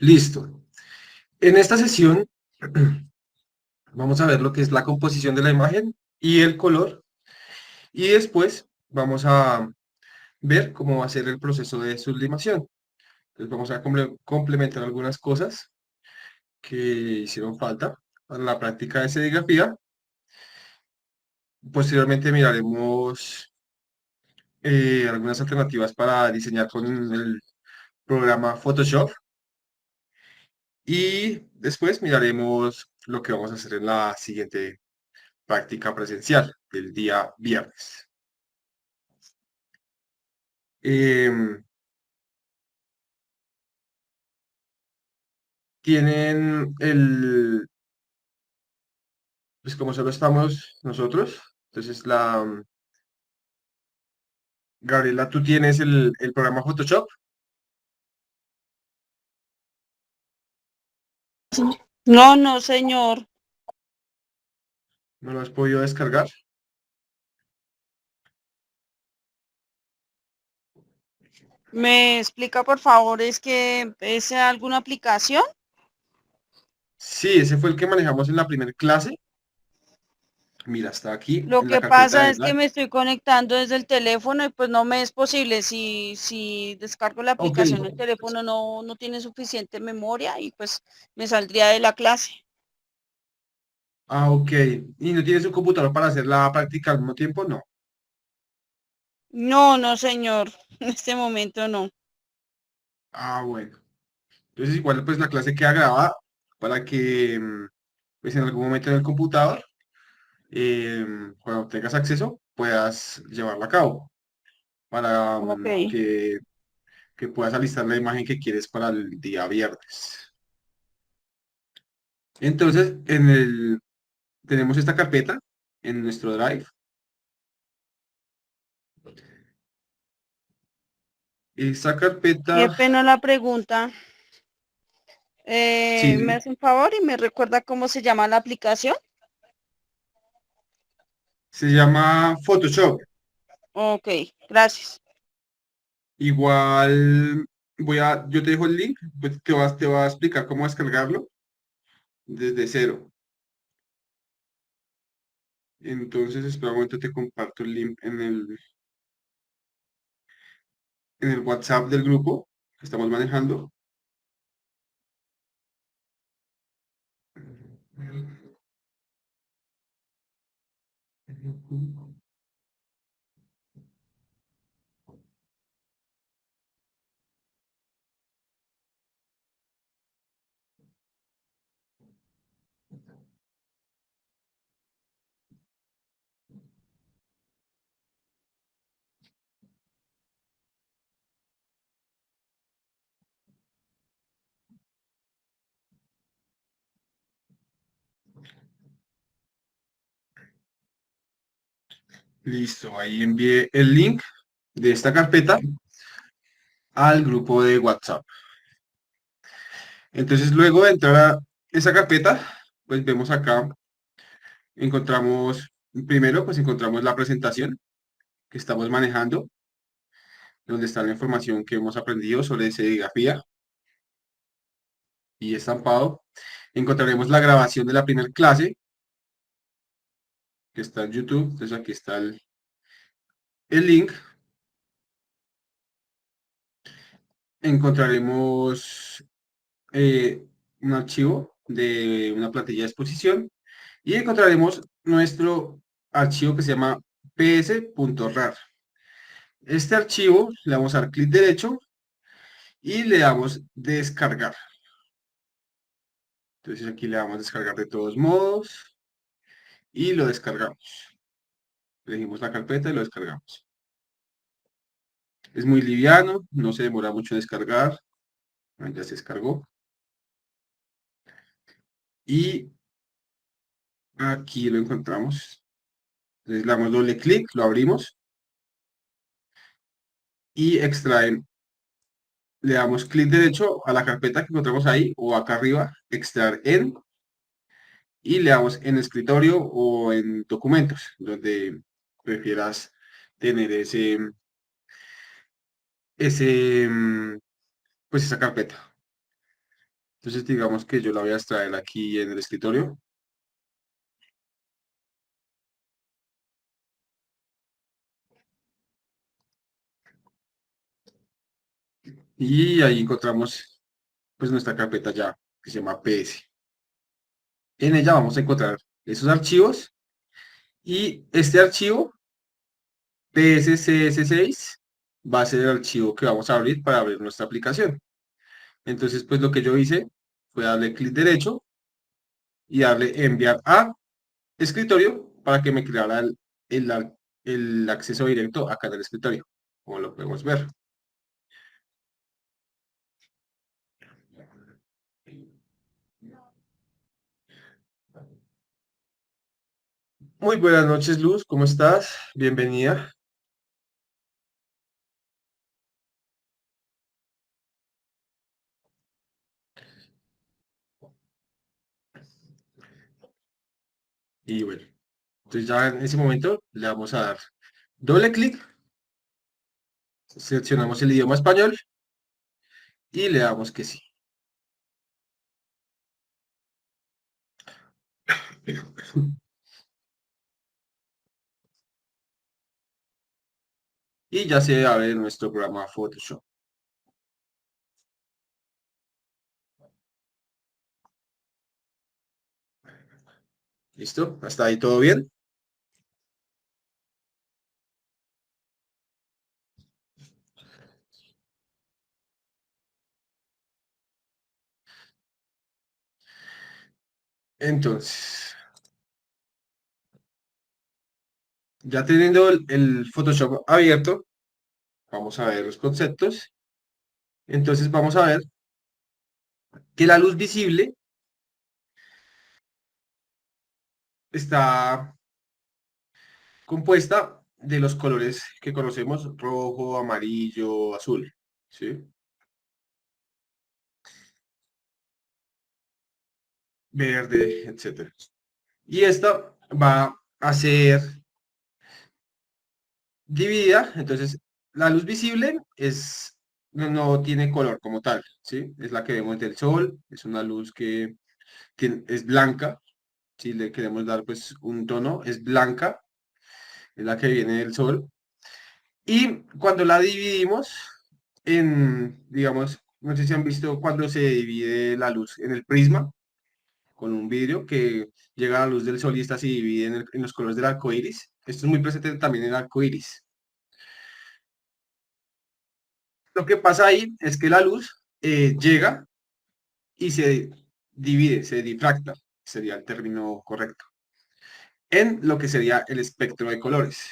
Listo. En esta sesión vamos a ver lo que es la composición de la imagen y el color. Y después vamos a ver cómo va a ser el proceso de sublimación. Entonces vamos a complementar algunas cosas que hicieron falta para la práctica de serigrafía. Posteriormente miraremos algunas alternativas para diseñar con el programa Photoshop. Y después miraremos lo que vamos a hacer en la siguiente práctica presencial del día viernes. Em, Tienen pues como solo estamos nosotros, entonces Gabriela, tú tienes el programa Photoshop, No, no, señor. ¿no lo has podido descargar? ¿Me explica, por favor, es que es alguna aplicación? Sí, ese fue el que manejamos en la primera clase. Mira, está aquí Lo en la que carpeta pasa de es que Drive. me estoy conectando desde el teléfono y pues no me es posible. Si descargo la Ok, aplicación, el teléfono no tiene suficiente memoria y pues me saldría de la clase. ok. ¿Y no tienes un computador para hacer la práctica al mismo tiempo? No. No, no, señor. En este momento no. Bueno. Entonces igual pues la clase queda grabada para que pues en algún momento en el computador, cuando tengas acceso, puedas llevarla a cabo para Ok. que puedas alistar la imagen que quieres para el día viernes. Entonces, tenemos esta carpeta en nuestro Drive. Esta Qué carpeta, pena la pregunta. sí, ¿Me hace un favor y me recuerda cómo se llama la aplicación? se llama Photoshop. Ok, gracias. Igual yo te dejo el link, pues te va a explicar cómo descargarlo desde cero. Entonces, espera un momento, te comparto el link en el WhatsApp del grupo que estamos manejando. Listo, ahí envié el link de esta carpeta al grupo de WhatsApp. Entonces, luego de entrar a esa carpeta, pues vemos acá, encontramos, primero, pues encontramos la presentación que estamos manejando, donde está la información que hemos aprendido sobre serigrafía y estampado. Encontraremos la grabación de la primera clase, que está en YouTube. Entonces, aquí está el link. Encontraremos un archivo de una plantilla de exposición y encontraremos nuestro archivo que se llama ps.rar. Este archivo le vamos a dar clic derecho y le damos descargar. Entonces aquí le damos descargar de todos modos y lo descargamos. Elegimos la carpeta y lo descargamos. Es muy liviano, no se demora mucho en descargar. Ya se descargó. Y aquí lo encontramos. Entonces le damos doble clic, lo abrimos y extraen. Le damos clic derecho a la carpeta que encontramos ahí o acá arriba, extraer en, y le damos en escritorio o en documentos, donde prefieras tener ese, pues esa carpeta. Entonces digamos que yo la voy a extraer aquí en el escritorio y ahí encontramos pues nuestra carpeta ya que se llama PS. En ella vamos a encontrar esos archivos y este archivo PSCS6 va a ser el archivo que vamos a abrir para abrir nuestra aplicación. Entonces pues lo que yo hice fue darle clic derecho y darle enviar a escritorio para que me creara el acceso directo acá en el escritorio, como lo podemos ver. Muy buenas noches, Luz, ¿cómo estás? Bienvenida. Y bueno, entonces ya en ese momento le vamos a dar doble clic, seleccionamos el idioma español y le damos que sí. Y ya se abre nuestro programa Photoshop. ¿Listo? ¿Hasta ahí todo bien? Entonces, ya teniendo el Photoshop abierto, vamos a ver los conceptos. Entonces vamos a ver que la luz visible está compuesta de los colores que conocemos, rojo, amarillo, azul, ¿sí? Verde, etcétera. Y esta va a ser dividida, entonces la luz visible no tiene color como tal, ¿sí? Es la que vemos del sol, es una luz que es blanca, si le queremos dar pues un tono, es blanca, es la que viene del sol. Y cuando la dividimos en, digamos, no sé si han visto cuando se divide la luz en el prisma, con un vidrio que llega a la luz del sol y esta se divide en los colores del arco iris. Esto es muy presente también en el arco iris. Lo que pasa ahí es que la luz llega y se divide, se difracta, sería el término correcto, en lo que sería el espectro de colores.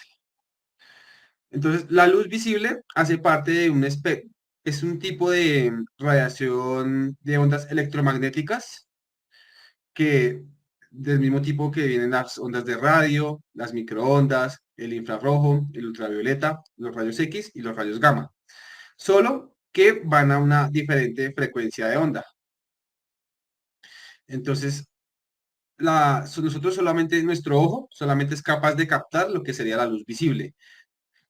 Entonces, la luz visible hace parte de un espectro, es un tipo de radiación de ondas electromagnéticas que del mismo tipo que vienen las ondas de radio, las microondas, el infrarrojo, el ultravioleta, los rayos X y los rayos gamma. Solo que van a una diferente frecuencia de onda. Entonces, nosotros solamente, nuestro ojo solamente es capaz de captar lo que sería la luz visible.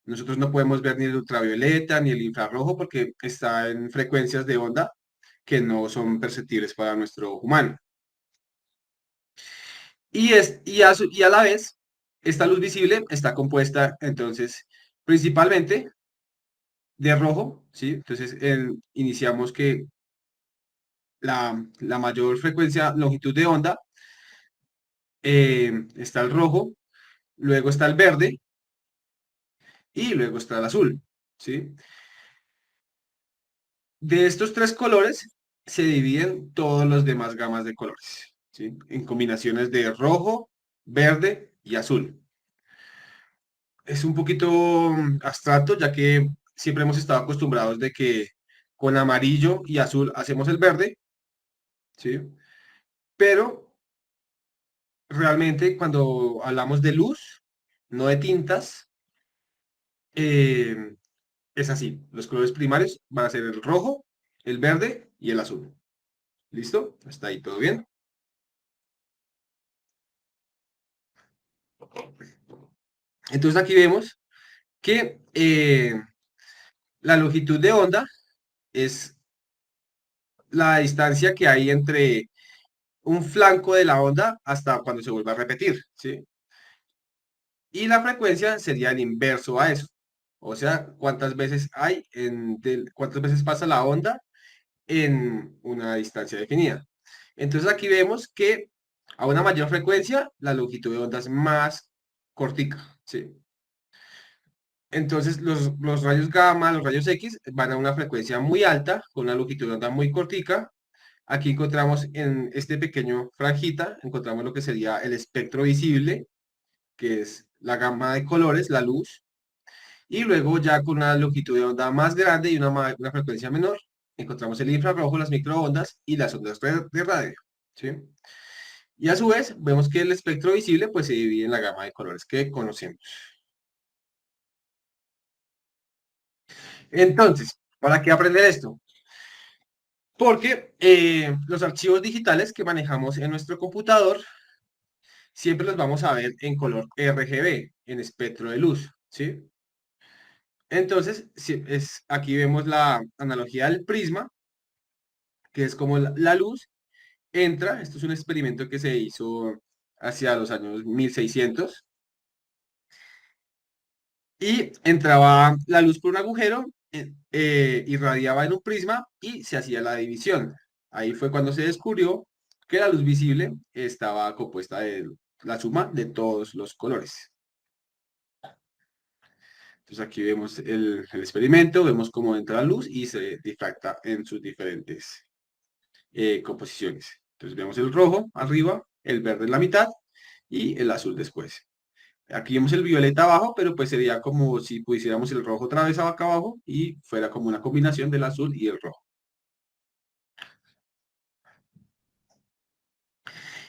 Nosotros no podemos ver ni el ultravioleta ni el infrarrojo porque está en frecuencias de onda que no son perceptibles para nuestro ojo humano. Y a la vez, esta luz visible está compuesta entonces principalmente de rojo, ¿sí? Entonces iniciamos que la mayor frecuencia, longitud de onda, está el rojo, luego está el verde y luego está el azul, ¿sí? De estos tres colores se dividen todos los demás gamas de colores, ¿sí? En combinaciones de rojo, verde y azul. Es un poquito abstracto, ya que siempre hemos estado acostumbrados de que con amarillo y azul hacemos el verde, ¿sí? Pero realmente cuando hablamos de luz, no de tintas, eh, es así. Los colores primarios van a ser el rojo, el verde y el azul. ¿Listo? ¿Hasta ahí todo bien? Entonces aquí vemos que la longitud de onda es la distancia que hay entre un flanco de la onda hasta cuando se vuelva a repetir, ¿sí? Y la frecuencia sería el inverso a eso. O sea, cuántas veces cuántas veces pasa la onda en una distancia definida. Entonces aquí vemos que a una mayor frecuencia la longitud de onda es más cortica, ¿sí? Entonces los rayos gamma, los rayos X van a una frecuencia muy alta, con una longitud de onda muy cortica. Aquí encontramos en este pequeño franjita, encontramos lo que sería el espectro visible, que es la gama de colores, la luz, y luego ya con una longitud de onda más grande y una frecuencia menor, encontramos el infrarrojo, las microondas y las ondas de radio, ¿sí? Y a su vez vemos que el espectro visible pues se divide en la gama de colores que conocemos. Entonces, ¿para qué aprender esto? Porque los archivos digitales que manejamos en nuestro computador siempre los vamos a ver en color RGB, en espectro de luz, ¿sí? Entonces, aquí vemos la analogía del prisma, que es como la luz entra, esto es un experimento que se hizo hacia los años 1600, y entraba la luz por un agujero, irradiaba en un prisma y se hacía la división. Ahí fue cuando se descubrió que la luz visible estaba compuesta de la suma de todos los colores. Entonces aquí vemos el experimento, vemos cómo entra la luz y se difracta en sus diferentes composiciones. Entonces vemos el rojo arriba, el verde en la mitad y el azul después. Aquí vemos el violeta abajo, pero pues sería como si pusiéramos el rojo otra vez acá abajo y fuera como una combinación del azul y el rojo.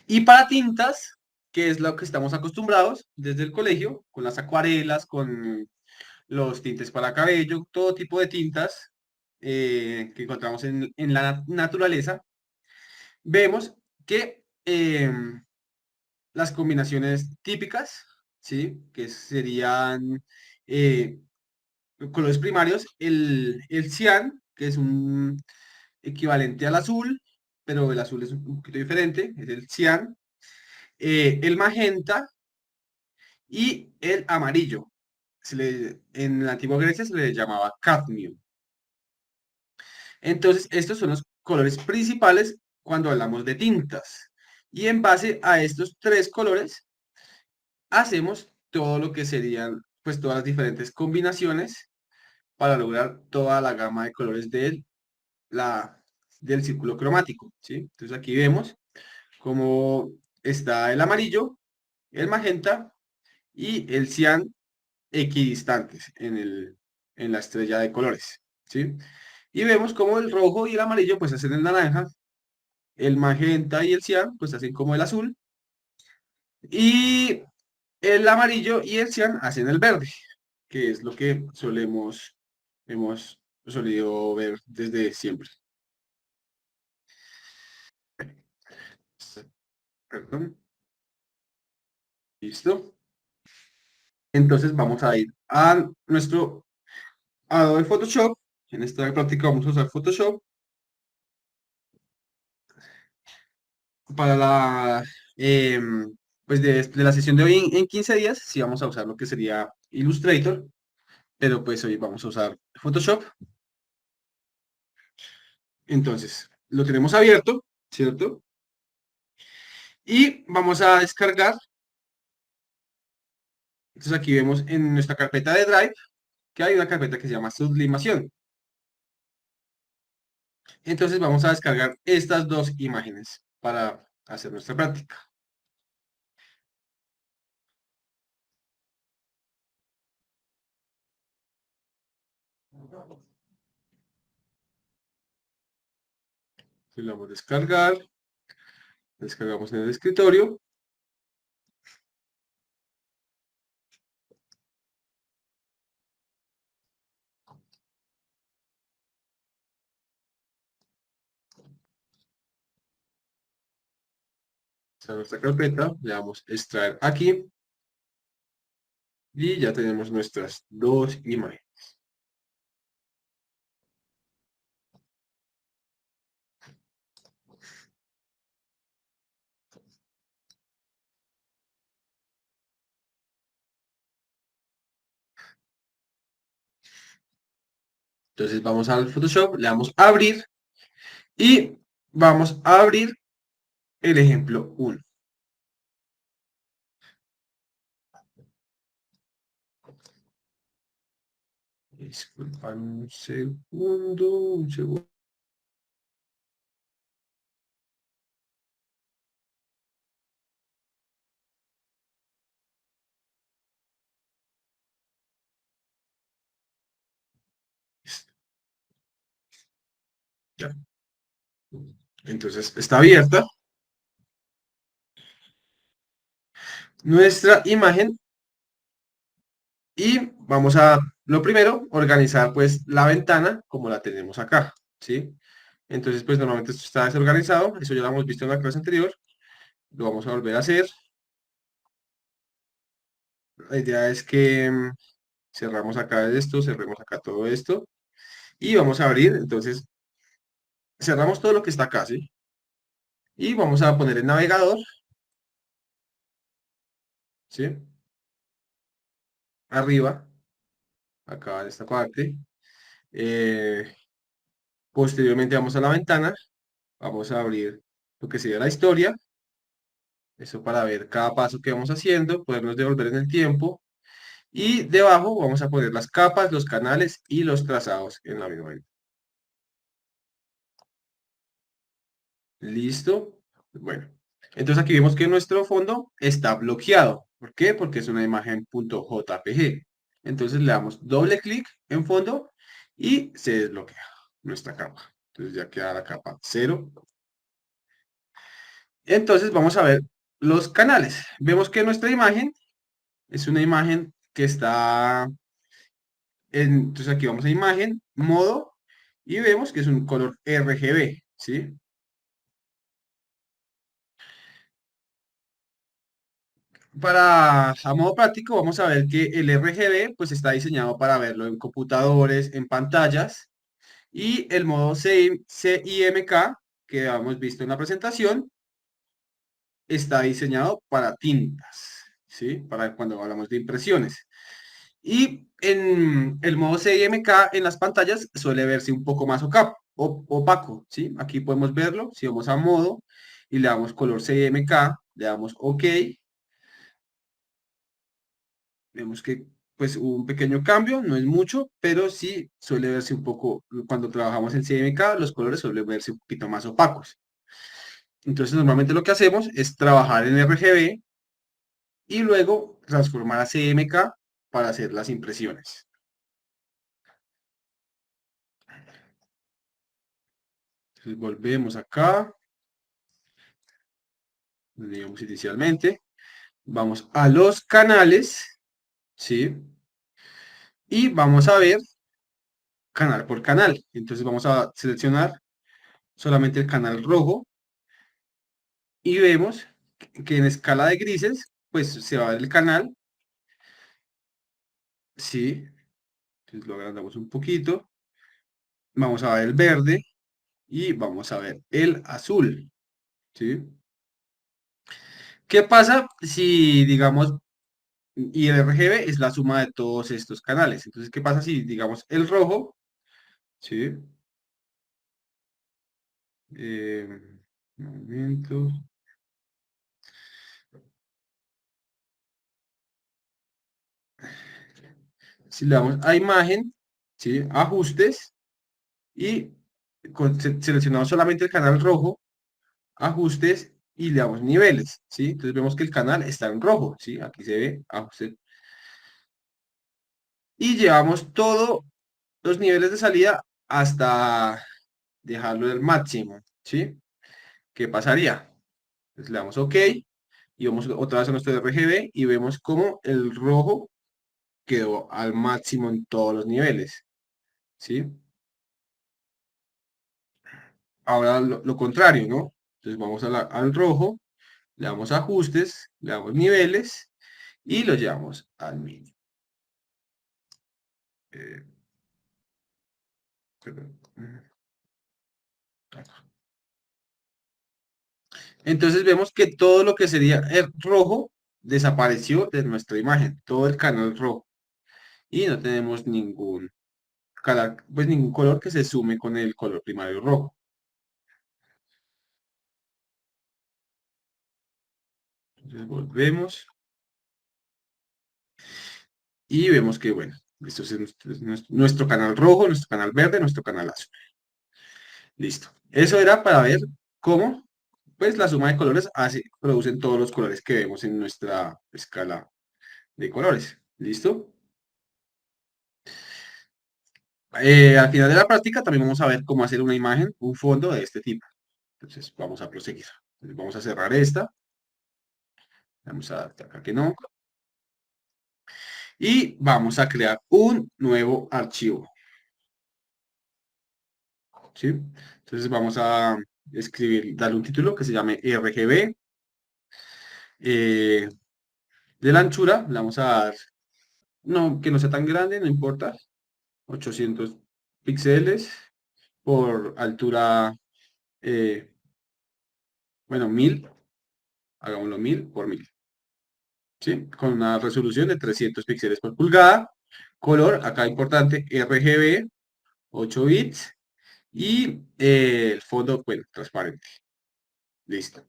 Y para tintas, que es lo que estamos acostumbrados desde el colegio, con las acuarelas, con los tintes para cabello, todo tipo de tintas que encontramos en la naturaleza, vemos que las combinaciones típicas, ¿sí? Que serían eh, colores primarios, el cian, que es un equivalente al azul, pero el azul es un poquito diferente, es el cian, el magenta y el amarillo. En la antigua Grecia se le llamaba cadmio. Entonces, estos son los colores principales cuando hablamos de tintas. Y en base a estos tres colores, hacemos todo lo que serían, pues, todas las diferentes combinaciones para lograr toda la gama de colores la, del círculo cromático, ¿sí? Entonces aquí vemos cómo está el amarillo, el magenta y el cian equidistantes en la estrella de colores, ¿sí? Y vemos cómo el rojo y el amarillo pues hacen el naranja, el magenta y el cian pues hacen como el azul, y el amarillo y el cian hacen el verde, que es lo que hemos solido ver desde siempre. Perdón, listo. Entonces vamos a ir a nuestro Adobe Photoshop. En esta práctica vamos a usar Photoshop para pues de la sesión de hoy en 15 días. Sí vamos a usar lo que sería Illustrator, pero pues hoy vamos a usar Photoshop. Entonces, lo tenemos abierto, ¿cierto? Y vamos a descargar. Entonces aquí vemos en nuestra carpeta de Drive que hay una carpeta que se llama Sublimación. Entonces vamos a descargar estas dos imágenes para hacer nuestra práctica. Le damos a descargar, descargamos en el escritorio. Está nuestra carpeta, le damos extraer aquí y ya tenemos nuestras dos imágenes. Entonces vamos al Photoshop, le damos a abrir y vamos a abrir el ejemplo 1. Disculpa un segundo, un segundo. Ya. Entonces está abierta nuestra imagen y vamos a, lo primero, organizar pues la ventana como la tenemos acá, ¿sí? Entonces pues normalmente esto está desorganizado, eso ya lo hemos visto en la clase anterior, lo vamos a volver a hacer. La idea es que cerramos acá esto, cerremos acá todo esto y vamos a abrir, entonces cerramos todo lo que está acá, ¿sí? Y vamos a poner el navegador, ¿sí? Arriba, acá en esta parte. Eh, Posteriormente vamos a la ventana, vamos a abrir lo que sería la historia, eso para ver cada paso que vamos haciendo, podernos devolver en el tiempo. Y debajo vamos a poner las capas, los canales y los trazados en la misma ventana. ¿Listo? Bueno, entonces aquí vemos que nuestro fondo está bloqueado. ¿Por qué? Porque es una imagen .jpg. Entonces le damos doble clic en fondo y se desbloquea nuestra capa. Entonces ya queda la capa 0. Entonces vamos a ver los canales. Vemos que nuestra imagen es una imagen que está entonces aquí vamos a imagen, modo, y vemos que es un color RGB, ¿sí? A modo práctico vamos a ver que el RGB pues está diseñado para verlo en computadores, en pantallas, y el modo CIMK que hemos visto en la presentación está diseñado para tintas, ¿sí? Para cuando hablamos de impresiones. Y en el modo CMK en las pantallas suele verse un poco más opaco, ¿sí? Aquí podemos verlo, si vamos a modo y le damos color CMK, le damos OK, vemos que pues hubo un pequeño cambio, no es mucho, pero sí suele verse un poco, cuando trabajamos en CMK, los colores suelen verse un poquito más opacos. Entonces normalmente lo que hacemos es trabajar en RGB y luego transformar a CMK para hacer las impresiones. Entonces volvemos acá, donde digamos inicialmente, vamos a los canales, ¿sí? Y vamos a ver canal por canal. Entonces vamos a seleccionar solamente el canal rojo y vemos que en escala de grises, pues se va a ver el canal, ¿sí? Entonces lo agrandamos un poquito. Vamos a ver el verde y vamos a ver el azul, ¿sí? ¿Qué pasa si, digamos, y el RGB es la suma de todos estos canales? Entonces, ¿qué pasa si, digamos, el rojo, ¿sí? Eh, un momento. Si le damos a imagen, ¿sí? Ajustes y seleccionamos solamente el canal rojo, ajustes y le damos niveles, ¿sí? Entonces vemos que el canal está en rojo, ¿sí? Aquí se ve ajustes. Y llevamos todos los niveles de salida hasta dejarlo al máximo, ¿sí? ¿Qué pasaría? Entonces le damos OK y vamos otra vez a nuestro RGB y vemos como el rojo quedó al máximo en todos los niveles, ¿sí? Ahora lo contrario, ¿no? Entonces vamos al rojo, le damos ajustes, le damos niveles y lo llevamos al mínimo. Eh, perdón. Entonces vemos que todo lo que sería el rojo desapareció de nuestra imagen, todo el canal rojo. Y no tenemos ningún pues ningún color que se sume con el color primario rojo. Entonces volvemos y vemos que, bueno, esto es nuestro canal rojo, nuestro canal verde, nuestro canal azul. Listo. Eso era para ver cómo, pues, la suma de colores producen todos los colores que vemos en nuestra escala de colores. ¿Listo? Al final de la práctica también vamos a ver cómo hacer una imagen, un fondo de este tipo. Entonces vamos a proseguir. Entonces, vamos a cerrar esta. Vamos a dar acá que no. Y vamos a crear un nuevo archivo. ¿Sí? Entonces vamos a escribir, darle un título que se llame RGB. Eh, de la anchura le vamos a dar, no, que no sea tan grande, no importa, 800 píxeles por altura, eh, bueno, 1000, hagámoslo 1000 por 1000, ¿sí? Con una resolución de 300 píxeles por pulgada. Color, acá importante, RGB, 8 bits. Y el fondo, bueno, transparente. Listo.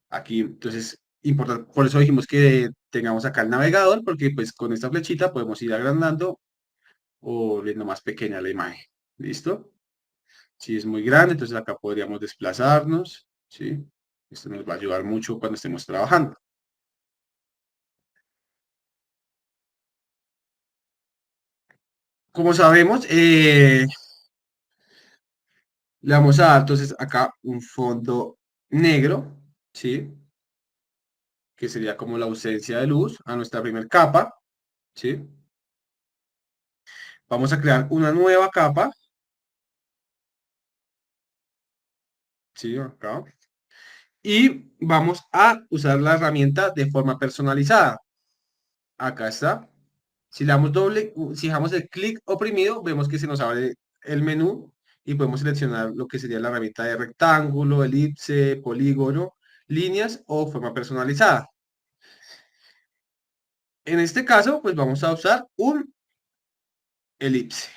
Aquí, entonces, importante, por eso dijimos que tengamos acá el navegador, porque pues con esta flechita podemos ir agrandando o viendo más pequeña la imagen. ¿Listo? Si es muy grande, entonces acá podríamos desplazarnos, ¿sí? Esto nos va a ayudar mucho cuando estemos trabajando. Como sabemos, le vamos a dar entonces acá un fondo negro, ¿sí? Que sería como la ausencia de luz a nuestra primera capa, ¿sí? Vamos a crear una nueva capa, ¿sí? Acá. Y vamos a usar la herramienta de forma personalizada. Acá está. Si le damos si dejamos el clic oprimido, vemos que se nos abre el menú y podemos seleccionar lo que sería la herramienta de rectángulo, elipse, polígono, líneas o forma personalizada. En este caso, pues vamos a usar un elipse.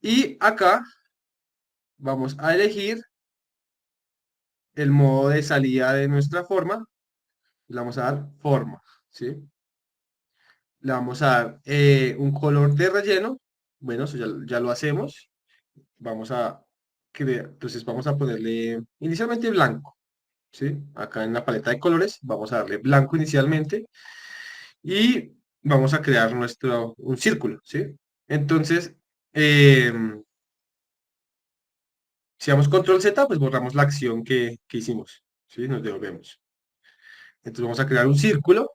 Y acá vamos a elegir el modo de salida de nuestra forma. Le vamos a dar forma, ¿sí? Le vamos a dar un color de relleno. Bueno, eso ya lo hacemos. Vamos a crear, entonces vamos a ponerle inicialmente blanco, ¿sí? Acá en la paleta de colores vamos a darle blanco inicialmente y vamos a crear un círculo, ¿sí? Entonces, si damos control Z, pues borramos la acción que hicimos, ¿sí? Nos devolvemos. Entonces vamos a crear un círculo.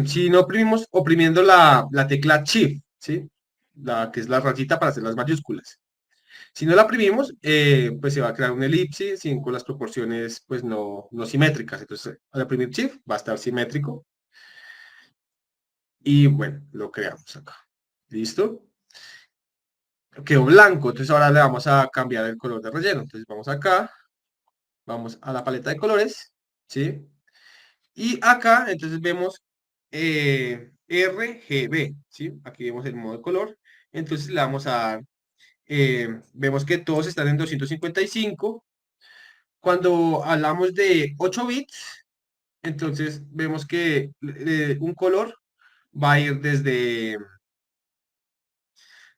Si no oprimimos, oprimiendo la tecla Shift, ¿sí? Que es la rayita para hacer las mayúsculas. Si no la oprimimos, pues se va a crear un elipse con las proporciones pues no simétricas. Entonces, al oprimir Shift va a estar simétrico. Y bueno, lo creamos acá. ¿Listo? Quedó blanco. Entonces ahora le vamos a cambiar el color de relleno. Entonces vamos acá, vamos a la paleta de colores, ¿sí? Y acá, entonces vemos RGB, ¿sí? Aquí vemos el modo de color. Entonces le vamos a dar, vemos que todos están en 255. Cuando hablamos de 8 bits, entonces vemos que un color va a ir desde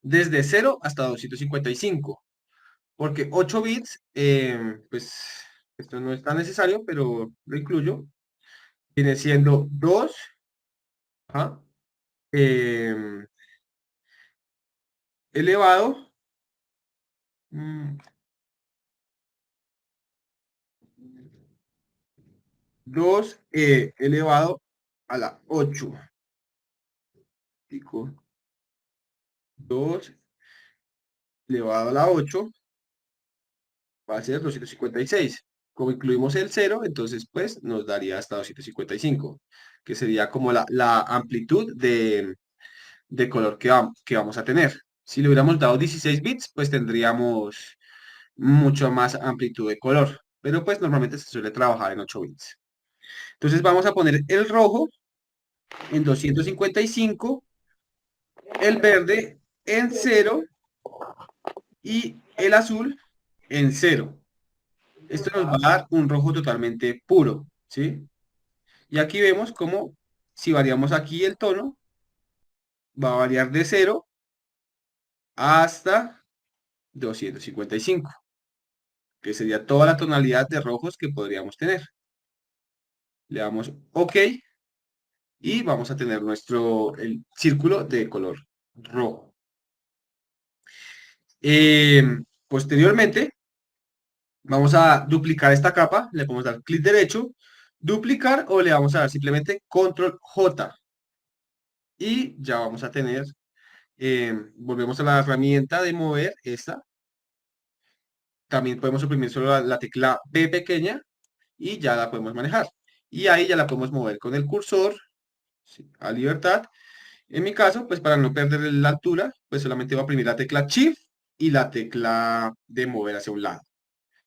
0 hasta 255. Porque 8 bits, pues esto no es tan necesario, pero lo incluyo. Viene siendo 2, ajá, em, elevado, mm, 2 elevado a la 8. Pico, 2 elevado a la 8 va a ser 256. Como incluimos el cero, entonces pues nos daría hasta 255, que sería como la amplitud de color que vamos a tener. Si le hubiéramos dado 16 bits, pues tendríamos mucho más amplitud de color, pero pues normalmente se suele trabajar en 8 bits. Entonces vamos a poner el rojo en 255, el verde en 0 y el azul en 0. Esto nos va a dar un rojo totalmente puro, ¿sí? Y aquí vemos cómo si variamos aquí el tono, va a variar de 0 hasta 255, que sería toda la tonalidad de rojos que podríamos tener. Le damos OK y vamos a tener el círculo de color rojo. Eh, Posteriormente, vamos a duplicar esta capa, le podemos dar clic derecho, duplicar o le vamos a dar simplemente control J y ya vamos a tener, volvemos a la herramienta de mover esta, también podemos oprimir solo la tecla B pequeña y ya la podemos manejar. Y ahí ya la podemos mover con el cursor, ¿sí?, a libertad. En mi caso, pues para no perder la altura, pues solamente voy a oprimir la tecla Shift y la tecla de mover hacia un lado.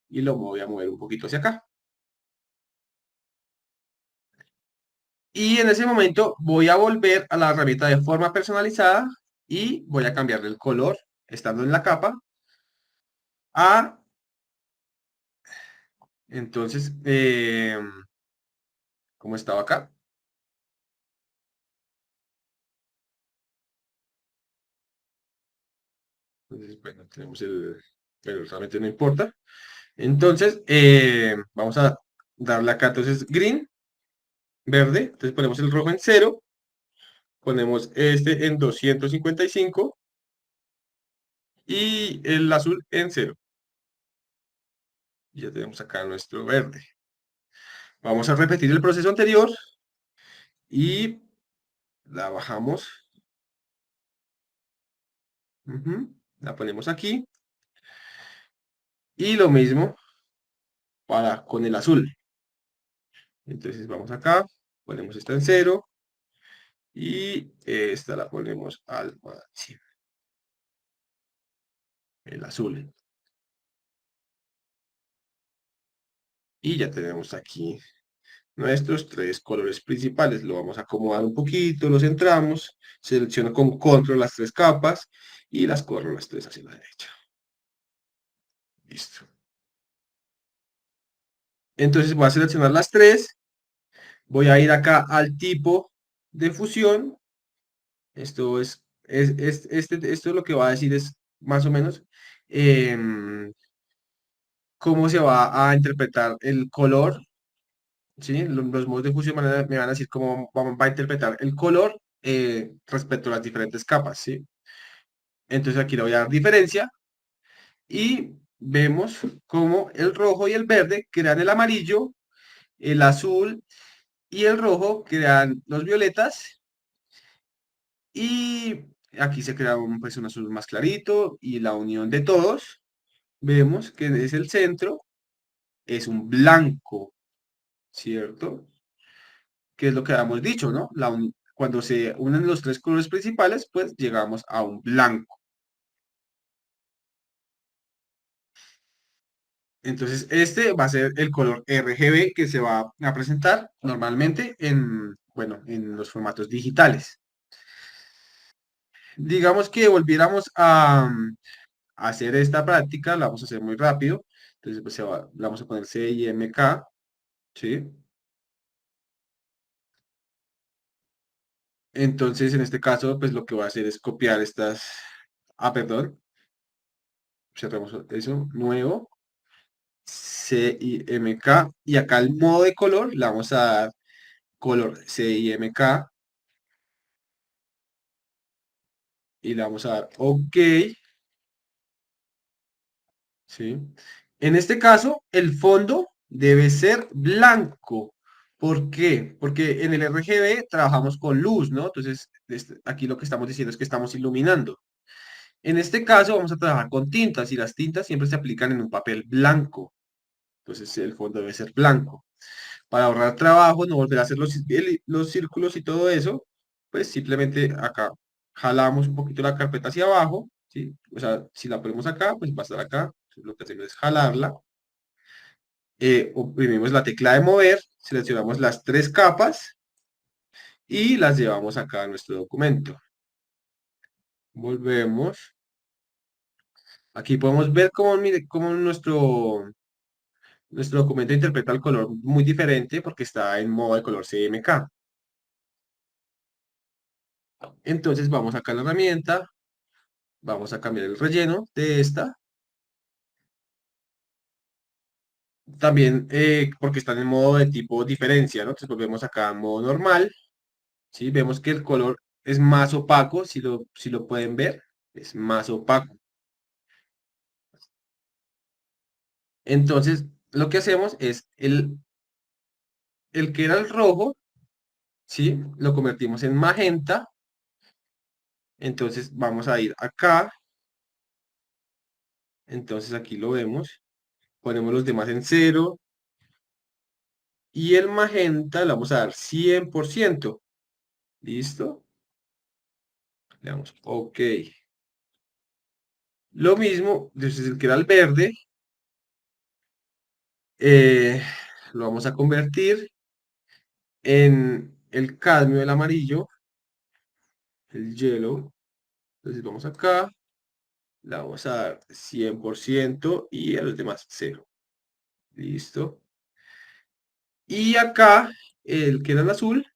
Y lo voy a mover un poquito hacia acá. Y en ese momento voy a volver a la herramienta de forma personalizada y voy a cambiarle el color, estando en la capa, a, entonces, como estaba acá. Entonces, bueno, pero realmente no importa. Entonces, vamos a darle acá, entonces, green, verde. Entonces ponemos el rojo en 0, ponemos este en 255 y el azul en 0. Ya tenemos acá nuestro verde. Vamos a repetir el proceso anterior y la bajamos. La ponemos aquí. Y lo mismo para con el azul. Entonces vamos acá, ponemos esta en 0 y esta la ponemos al máximo, el azul. Y ya tenemos aquí nuestros tres colores principales. Lo vamos a acomodar un poquito, lo centramos, selecciono con control las tres capas y las corro las tres hacia la derecha. Listo. Entonces voy a seleccionar las tres, voy a ir acá al tipo de fusión. Esto esto es lo que va a decir es más o menos cómo se va a interpretar el color, ¿sí? Los modos de fusión me van a decir cómo va a interpretar el color respecto a las diferentes capas, ¿sí? Entonces aquí le voy a dar diferencia y vemos cómo el rojo y el verde crean el amarillo, el azul y el rojo crean los violetas y aquí se crea pues, un azul más clarito y la unión de todos, vemos que es el centro, es un blanco, ¿cierto? Que es lo que habíamos dicho, ¿no? Cuando se unen los tres colores principales, pues llegamos a un blanco. Entonces, este va a ser el color RGB que se va a presentar normalmente en, bueno, en los formatos digitales. Digamos que volviéramos a hacer esta práctica, la vamos a hacer muy rápido. Entonces, pues le vamos a poner CIMK, ¿sí? Entonces, en este caso, pues lo que voy a hacer es copiar estas... Ah, perdón. Cerramos eso. Nuevo. CIMK. Y acá el modo de color, le vamos a dar color CIMK. Y le vamos a dar OK. ¿Sí? En este caso, el fondo debe ser blanco. ¿Por qué? Porque en el RGB trabajamos con luz, ¿no? Entonces, aquí lo que estamos diciendo es que estamos iluminando. En este caso vamos a trabajar con tintas y las tintas siempre se aplican en un papel blanco. Entonces el fondo debe ser blanco. Para ahorrar trabajo, no volver a hacer los círculos y todo eso, pues simplemente acá jalamos un poquito la carpeta hacia abajo, ¿sí? O sea, si la ponemos acá, pues va a estar acá. Entonces, lo que hacemos es jalarla, oprimimos la tecla de mover, seleccionamos las tres capas y las llevamos acá a nuestro documento. Volvemos. Aquí podemos ver cómo, cómo nuestro documento interpreta el color muy diferente porque está en modo de color CMK. Entonces vamos acá a la herramienta, vamos a cambiar el relleno de esta. También porque están en modo de tipo diferencia, ¿no? Entonces volvemos acá a modo normal, ¿sí? Vemos que el color es más opaco, si lo pueden ver, es más opaco. Entonces, lo que hacemos es el que era el rojo, ¿sí? Lo convertimos en magenta. Entonces vamos a ir acá. Entonces aquí lo vemos. Ponemos los demás en cero. Y el magenta le vamos a dar 100%. ¿Listo? Le damos OK. Lo mismo, desde el que era el verde, eh, lo vamos a convertir en el cadmio del amarillo, el yellow. Entonces vamos acá, le vamos a dar 100% y a los demás cero. Listo. Y acá, el que era el azul,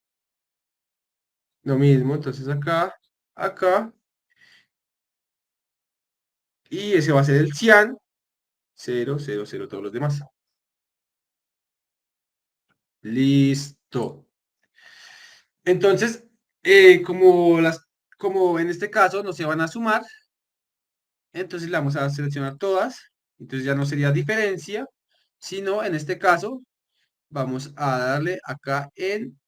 lo mismo. Entonces acá, acá, y ese va a ser el cian, cero, cero, cero, todos los demás. Listo. Entonces, como en este caso no se van a sumar, entonces le vamos a seleccionar todas. Entonces ya no sería diferencia, sino en este caso vamos a darle acá en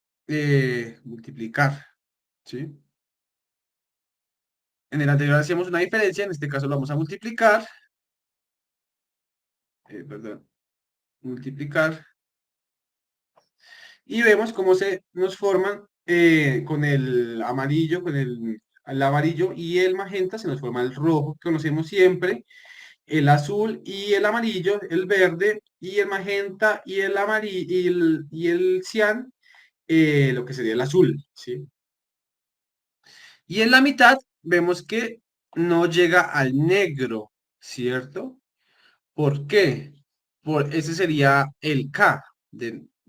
multiplicar. ¿Sí? En el anterior hacíamos una diferencia, en este caso lo vamos a multiplicar. Perdón, multiplicar. Y vemos cómo se nos forman con el amarillo y el magenta, se nos forma el rojo que conocemos siempre, el azul y el amarillo, el verde y el magenta y el amarillo y el cian, lo que sería el azul, ¿sí? Y en la mitad vemos que no llega al negro, ¿cierto? ¿Por qué? Ese sería el K,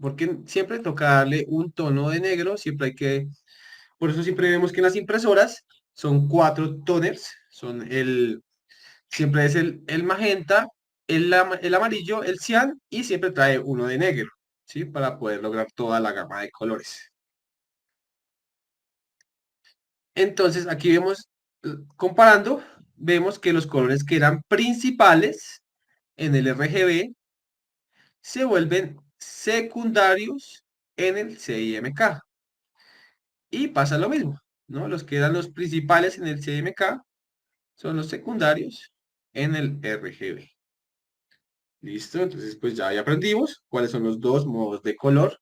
porque siempre toca darle un tono de negro, por eso siempre vemos que en las impresoras son cuatro toners, siempre es el magenta, el amarillo, el cian y siempre trae uno de negro, ¿sí? Para poder lograr toda la gama de colores. Entonces aquí comparando, vemos que los colores que eran principales en el RGB se vuelven secundarios en el CIMK. Y pasa lo mismo, ¿no? Los que eran los principales en el CMK son los secundarios en el RGB. ¿Listo? Entonces, pues ya aprendimos cuáles son los dos modos de color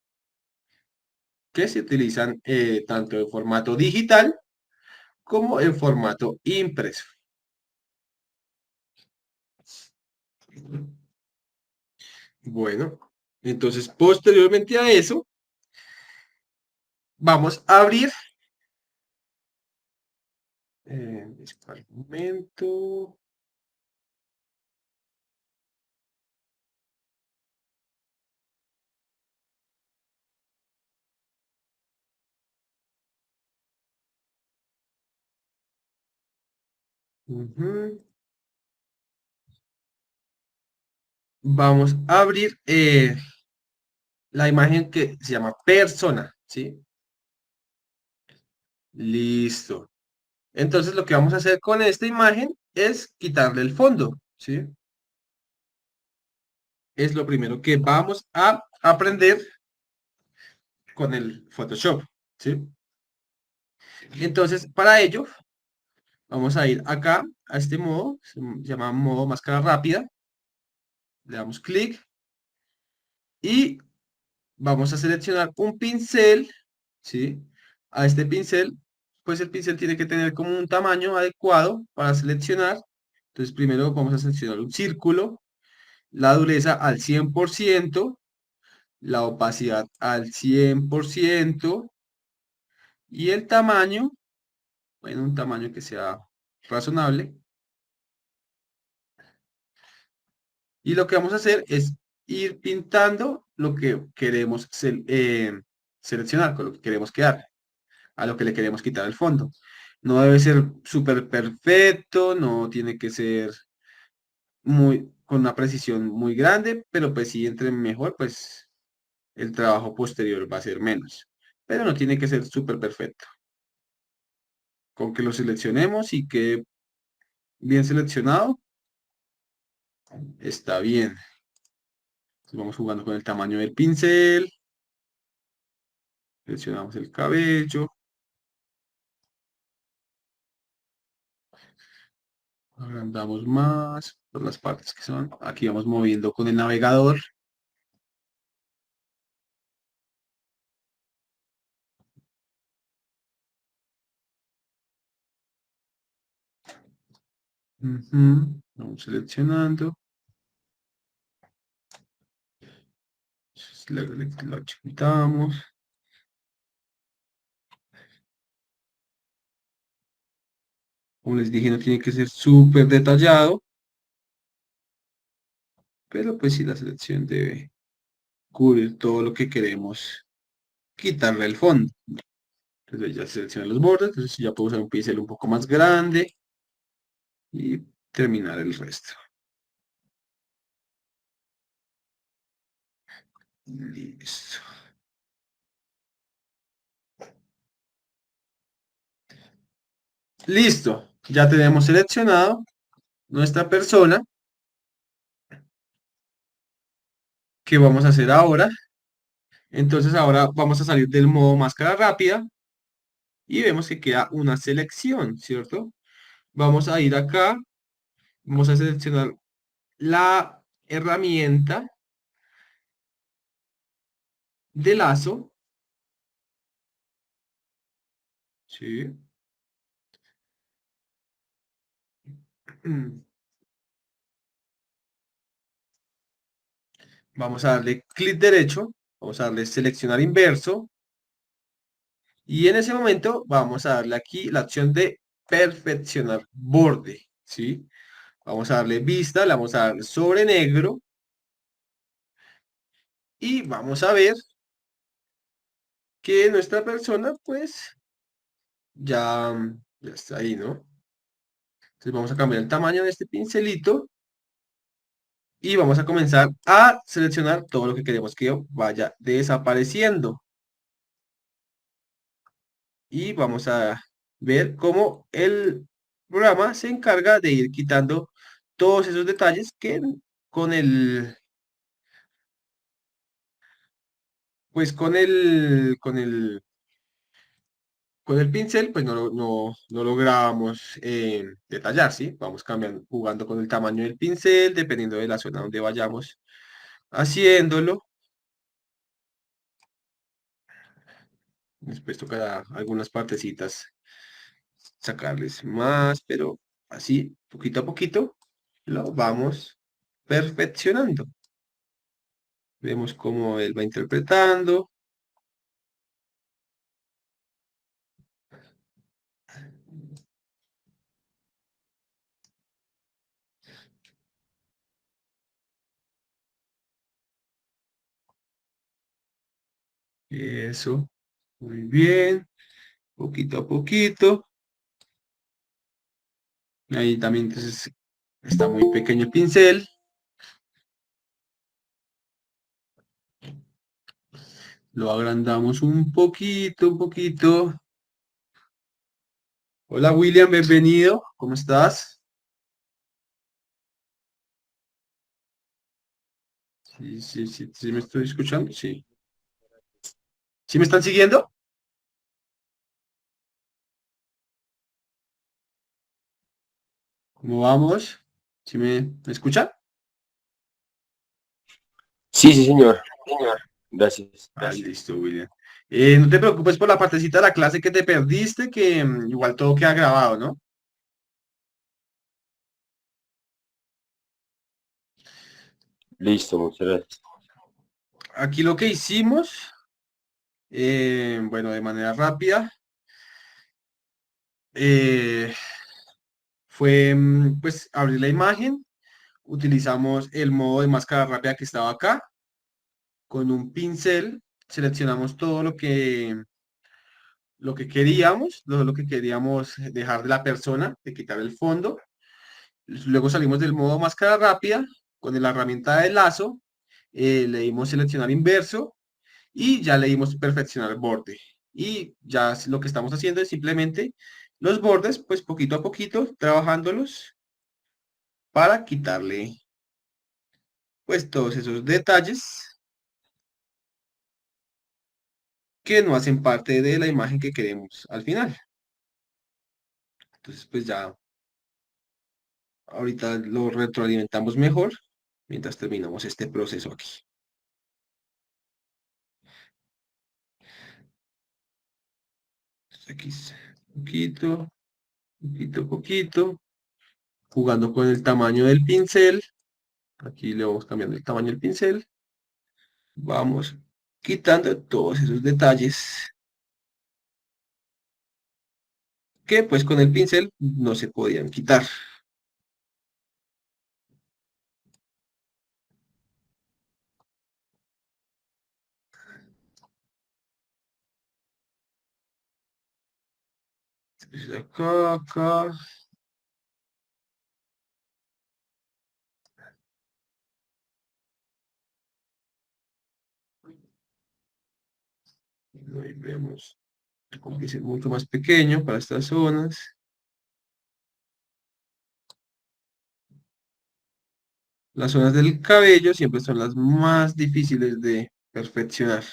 que se utilizan tanto en formato digital como en formato impreso. Bueno, entonces posteriormente a eso, vamos a abrir. Espera un momento. Ujú. Vamos a abrir la imagen que se llama persona, ¿sí? Listo. Entonces lo que vamos a hacer con esta imagen es quitarle el fondo, ¿sí? Es lo primero que vamos a aprender con el Photoshop, ¿sí? Entonces, para ello, vamos a ir acá a este modo, se llama modo máscara rápida, le damos clic y vamos a seleccionar un pincel, ¿sí? A este pincel, pues el pincel tiene que tener como un tamaño adecuado para seleccionar. Entonces primero vamos a seleccionar un círculo, la dureza al 100%, la opacidad al 100% y el tamaño, bueno, un tamaño que sea razonable. Y lo que vamos a hacer es ir pintando lo que queremos seleccionar, con lo que queremos quedar, a lo que le queremos quitar el fondo. No debe ser súper perfecto, no tiene que ser con una precisión muy grande, pero pues si entre mejor, pues el trabajo posterior va a ser menos. Pero no tiene que ser súper perfecto. Con que lo seleccionemos y quede bien seleccionado, está bien. Entonces vamos jugando con el tamaño del pincel, seleccionamos el cabello, agrandamos más por las partes que son. Aquí vamos moviendo con el navegador. Ujú, vamos seleccionando. Lo quitamos. Como les dije, no tiene que ser súper detallado, pero pues sí la selección debe cubrir todo lo que queremos quitarle el fondo. Entonces ya seleccioné los bordes, entonces ya puedo usar un pincel un poco más grande y terminar el resto. Listo. Listo. Ya tenemos seleccionado nuestra persona. ¿Qué vamos a hacer ahora? Entonces ahora vamos a salir del modo máscara rápida y vemos que queda una selección, ¿cierto? Vamos a ir acá, vamos a seleccionar la herramienta de lazo, ¿sí? Vamos a darle clic derecho, vamos a darle seleccionar inverso y en ese momento vamos a darle aquí la opción de perfeccionar borde, ¿sí? Vamos a darle vista, le vamos a dar sobre negro y vamos a ver que nuestra persona pues ya está ahí, ¿no? Entonces vamos a cambiar el tamaño de este pincelito y vamos a comenzar a seleccionar todo lo que queremos que vaya desapareciendo. Y vamos a ver cómo el programa se encarga de ir quitando todos esos detalles que con el, pues con el pincel, pues no logramos detallar, ¿sí? Vamos cambiando, jugando con el tamaño del pincel, dependiendo de la zona donde vayamos haciéndolo. Después tocará algunas partecitas sacarles más, pero así, poquito a poquito, lo vamos perfeccionando. Vemos cómo él va interpretando. Eso, muy bien, poquito a poquito. Ahí también entonces está muy pequeño el pincel. Lo agrandamos un poquito, un poquito. Hola William, bienvenido. ¿Cómo estás? Sí, sí, sí, sí me estoy escuchando. Sí. ¿Sí me están siguiendo? ¿Cómo vamos? ¿Sí me escuchan? Sí, sí, señor. Señor. Gracias, Ah, gracias. listo, William. No te preocupes por la partecita de la clase que te perdiste, que igual todo queda grabado, ¿no? Listo, muchas gracias. Aquí lo que hicimos, bueno, de manera rápida, eh, fue pues abrir la imagen, utilizamos el modo de máscara rápida que estaba acá, con un pincel seleccionamos todo lo que queríamos, lo que queríamos dejar de la persona, de quitar el fondo. Luego salimos del modo máscara rápida con la herramienta de lazo, le dimos seleccionar inverso y ya le dimos perfeccionar borde. Y ya lo que estamos haciendo es simplemente los bordes, pues poquito a poquito, trabajándolos para quitarle pues todos esos detalles que no hacen parte de la imagen que queremos al final. Entonces pues ya ahorita lo retroalimentamos mejor mientras terminamos este proceso aquí. Entonces, aquí poquito, poquito, poquito, jugando con el tamaño del pincel. Aquí le vamos cambiando el tamaño del pincel. Vamos quitando todos esos detalles que pues con el pincel no se podían quitar. Entonces, acá, acá. Ahí vemos como que es mucho más pequeño para estas zonas. Las zonas del cabello siempre son las más difíciles de perfeccionar.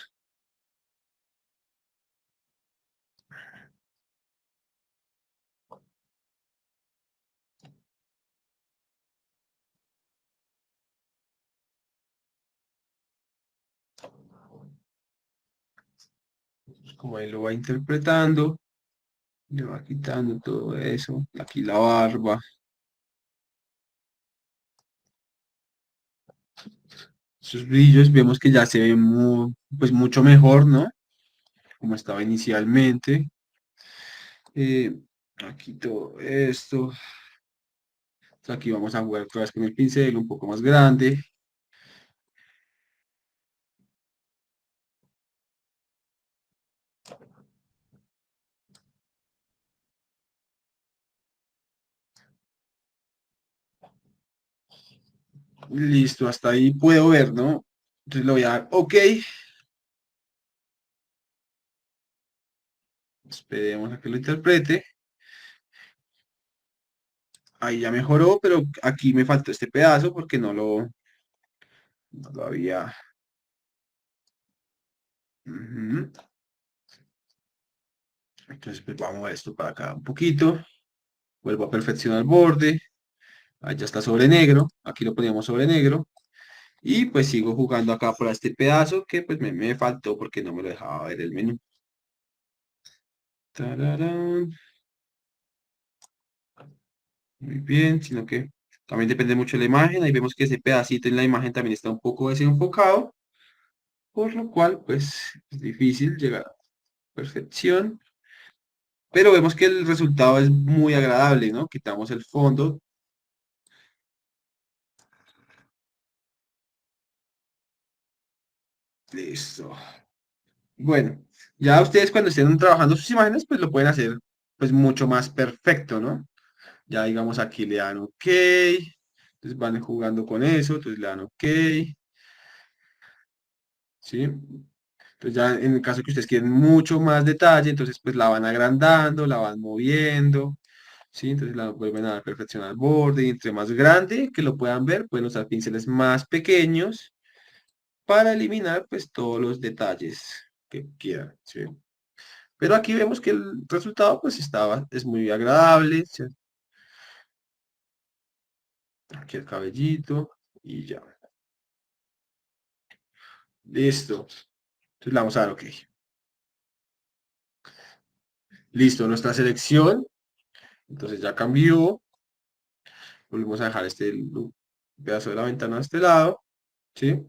Pues, como ahí lo va interpretando, le va quitando todo eso. Aquí la barba. Sus brillos vemos que ya se ve pues mucho mejor, ¿no? Como estaba inicialmente. Eh, Aquí todo esto. Aquí vamos a jugar otra vez con el pincel un poco más grande. Listo, hasta ahí puedo ver, ¿no? Entonces le voy a dar OK. Esperemos a que lo interprete. Ahí ya mejoró, pero aquí me faltó este pedazo porque no lo había. Ujú. Entonces, pues vamos a esto para acá un poquito. Vuelvo a perfeccionar el borde. Ahí ya está sobre negro. Aquí lo poníamos sobre negro. Y pues sigo jugando acá por este pedazo que pues me faltó porque no me lo dejaba ver el menú. Tararán. Muy bien, sino que también depende mucho de la imagen. Ahí vemos que ese pedacito en la imagen también está un poco desenfocado, por lo cual pues es difícil llegar a perfección. Pero vemos que el resultado es muy agradable, ¿no? Quitamos el fondo. Listo. Bueno, ya ustedes cuando estén trabajando sus imágenes, pues lo pueden hacer pues mucho más perfecto, ¿no? Ya digamos aquí le dan OK. Entonces van jugando con eso, entonces le dan OK. ¿Sí? Entonces ya en el caso que ustedes quieren mucho más detalle, entonces pues la van agrandando, la van moviendo, ¿sí? Entonces la vuelven a perfeccionar el borde y entre más grande que lo puedan ver, pueden usar pinceles más pequeños para eliminar pues todos los detalles que quieran, ¿sí? Pero aquí vemos que el resultado pues es muy agradable, ¿sí? Aquí el cabellito y ya. Listo. Entonces le vamos a dar OK. Listo, nuestra selección. Entonces ya cambió. Volvemos a dejar este pedazo de la ventana a este lado. ¿sí?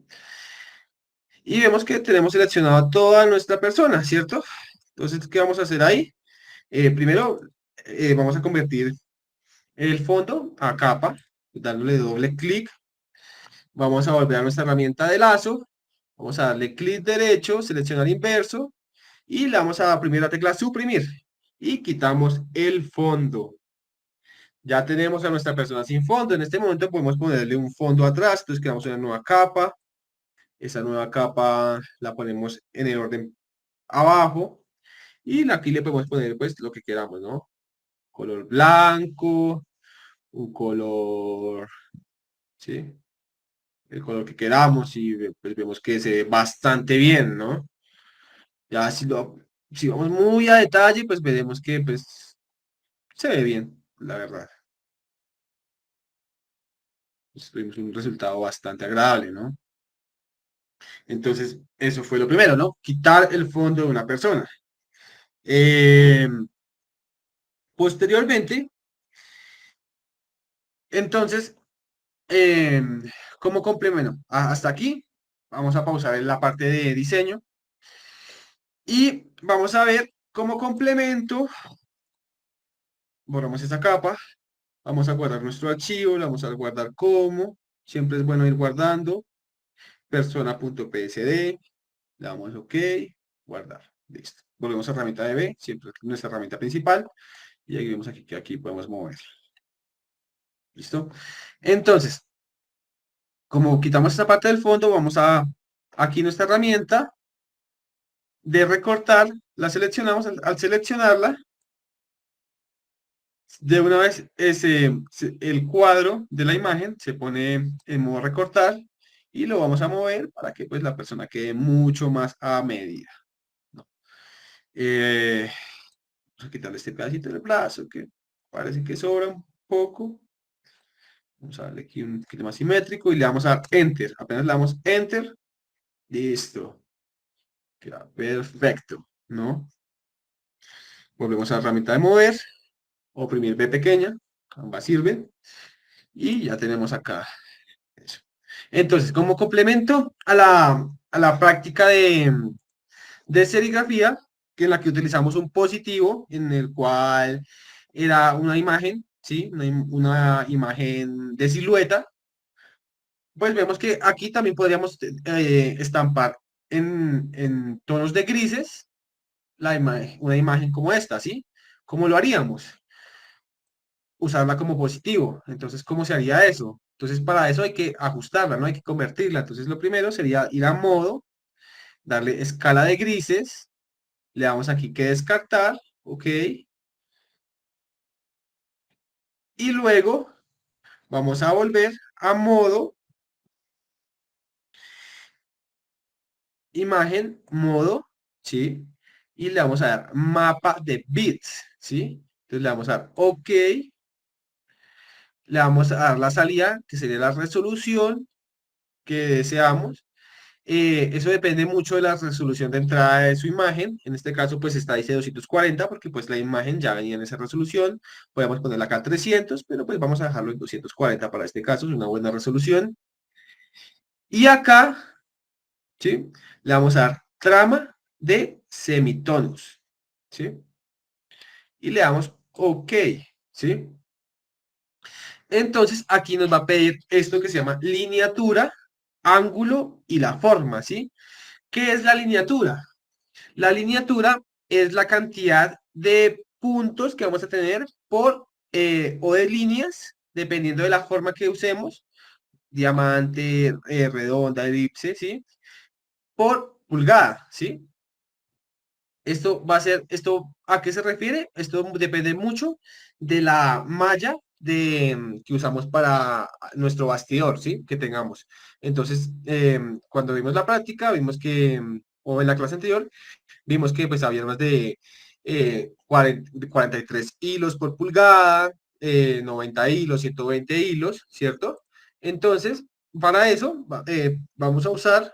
Y vemos que tenemos seleccionado a toda nuestra persona, ¿cierto? Entonces, ¿qué vamos a hacer ahí? Primero, vamos a convertir el fondo a capa, dándole doble clic. Vamos a volver a nuestra herramienta de lazo. Vamos a darle clic derecho, seleccionar inverso y le vamos a dar primera tecla suprimir y quitamos el fondo. Ya tenemos a nuestra persona sin fondo. En este momento podemos ponerle un fondo atrás. Entonces creamos una nueva capa. Esa nueva capa la ponemos en el orden abajo. Y aquí le podemos poner pues lo que queramos, ¿no? Color blanco, un color, ¿sí? El color que queramos y pues vemos que se ve bastante bien, ¿no? Ya si vamos muy a detalle, pues veremos que pues se ve bien, la verdad. Pues, tuvimos un resultado bastante agradable, ¿no? Entonces, eso fue lo primero, ¿no? Quitar el fondo de una persona. Eh, Posteriormente, entonces, eh, como complemento, hasta aquí, vamos a pausar en la parte de diseño y vamos a ver como complemento, borramos esta capa, vamos a guardar nuestro archivo, lo vamos a guardar como, siempre es bueno ir guardando, persona.psd, le damos OK, guardar, listo. Volvemos a herramienta de B, siempre es nuestra herramienta principal, y ahí vemos aquí que aquí podemos mover. ¿Listo? Entonces, como quitamos esta parte del fondo, vamos a aquí nuestra herramienta de recortar, la seleccionamos, al seleccionarla, de una vez el cuadro de la imagen se pone en modo recortar y lo vamos a mover para que pues la persona quede mucho más a medida, ¿no? Vamos a quitarle este pedacito del brazo que parece que sobra un poco. Vamos a darle aquí un poquito más simétrico y le damos a dar Enter. Apenas le damos Enter, listo. Queda perfecto, ¿no? Volvemos a la herramienta de mover, oprimir B pequeña, ambas sirven. Y ya tenemos acá eso. Entonces, como complemento a la práctica de serigrafía, que en la que utilizamos un positivo, en el cual era una imagen, ¿sí? Una imagen de silueta, pues vemos que aquí también podríamos estampar en tonos de grises una imagen como esta, ¿sí? ¿Cómo lo haríamos? Usarla como positivo. Entonces, ¿cómo se haría eso? Entonces, para eso hay que ajustarla, ¿no? Hay que convertirla. Entonces, lo primero sería ir a modo, darle escala de grises, le damos aquí que descartar, ¿ok? Y luego vamos a volver a modo, imagen, modo, ¿sí? Y le vamos a dar mapa de bits, ¿sí? Entonces le vamos a dar OK, le vamos a dar la salida, que sería la resolución que deseamos. Eso depende mucho de la resolución de entrada de su imagen. En este caso, pues está dice 240 porque pues la imagen ya venía en esa resolución. Podemos ponerla acá a 300, pero pues vamos a dejarlo en 240 para este caso, es una buena resolución. Y acá, ¿sí? Le vamos a dar trama de semitonos, ¿sí? Y le damos OK, ¿sí? Entonces aquí nos va a pedir esto que se llama lineatura, ángulo y la forma, ¿sí? ¿Qué es la lineatura? La lineatura es la cantidad de puntos que vamos a tener o de líneas, dependiendo de la forma que usemos, diamante, redonda, elipse, ¿sí? Por pulgada, ¿sí? Esto va a ser, ¿esto a qué se refiere? Esto depende mucho de la malla que usamos para nuestro bastidor, ¿sí? Que tengamos. Entonces, cuando vimos la práctica, vimos que, o en la clase anterior, vimos que pues había más de 43 hilos por pulgada, 90 hilos, 120 hilos, ¿cierto? Entonces, para eso vamos a usar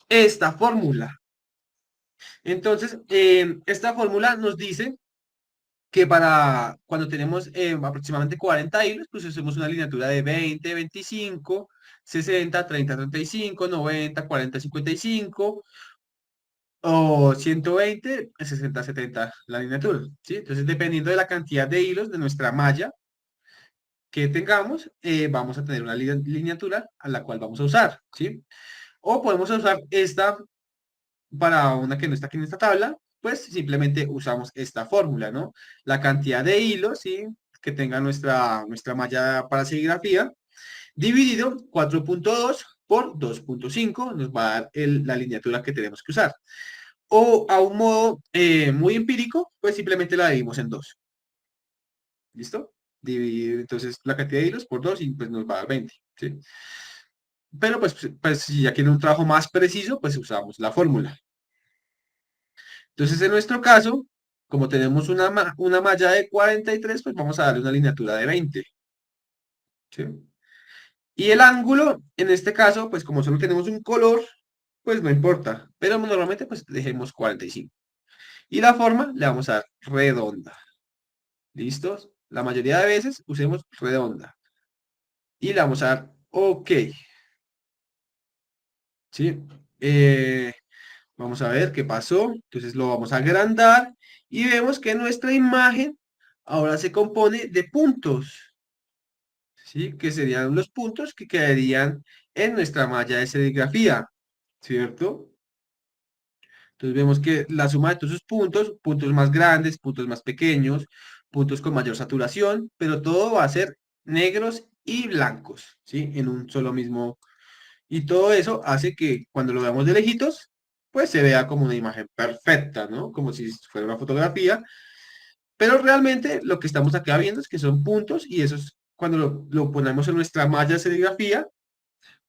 esta fórmula. Entonces, esta fórmula nos dice que para cuando tenemos aproximadamente 40 hilos, pues hacemos una lineatura de 20, 25, 60, 30, 35, 90, 40, 55 o 120, 60, 70 la lineatura, ¿sí? Entonces, dependiendo de la cantidad de hilos de nuestra malla que tengamos, vamos a tener una lineatura a la cual vamos a usar, ¿sí? O podemos usar esta para una que no está aquí en esta tabla, pues simplemente usamos esta fórmula, ¿no? La cantidad de hilos, ¿sí? Que tenga nuestra malla para serigrafía, dividido 4.2 por 2.5, nos va a dar la lineatura que tenemos que usar. O a un modo muy empírico, pues simplemente la dividimos en 2. ¿Listo? Dividir entonces la cantidad de hilos por 2 y pues nos va a dar 20, ¿sí? Pero pues si ya quieren un trabajo más preciso, pues usamos la fórmula. Entonces, en nuestro caso, como tenemos una malla de 43, pues vamos a darle una lineatura de 20, ¿sí? Y el ángulo, en este caso, pues como solo tenemos un color, pues no importa. Pero normalmente, pues dejemos 45. Y la forma le vamos a dar redonda. ¿Listos? La mayoría de veces usemos redonda. Y le vamos a dar OK. ¿Sí? Eh, Vamos a ver qué pasó. Entonces lo vamos a agrandar y vemos que nuestra imagen ahora se compone de puntos, ¿sí? Que serían los puntos que quedarían en nuestra malla de serigrafía, ¿cierto? Entonces vemos que la suma de todos esos puntos, puntos más grandes, puntos más pequeños, puntos con mayor saturación, pero todo va a ser negros y blancos, ¿sí? En un solo mismo. Y todo eso hace que cuando lo veamos de lejitos, pues se vea como una imagen perfecta, ¿no? Como si fuera una fotografía. Pero realmente lo que estamos acá viendo es que son puntos y eso es cuando lo ponemos en nuestra malla de serigrafía,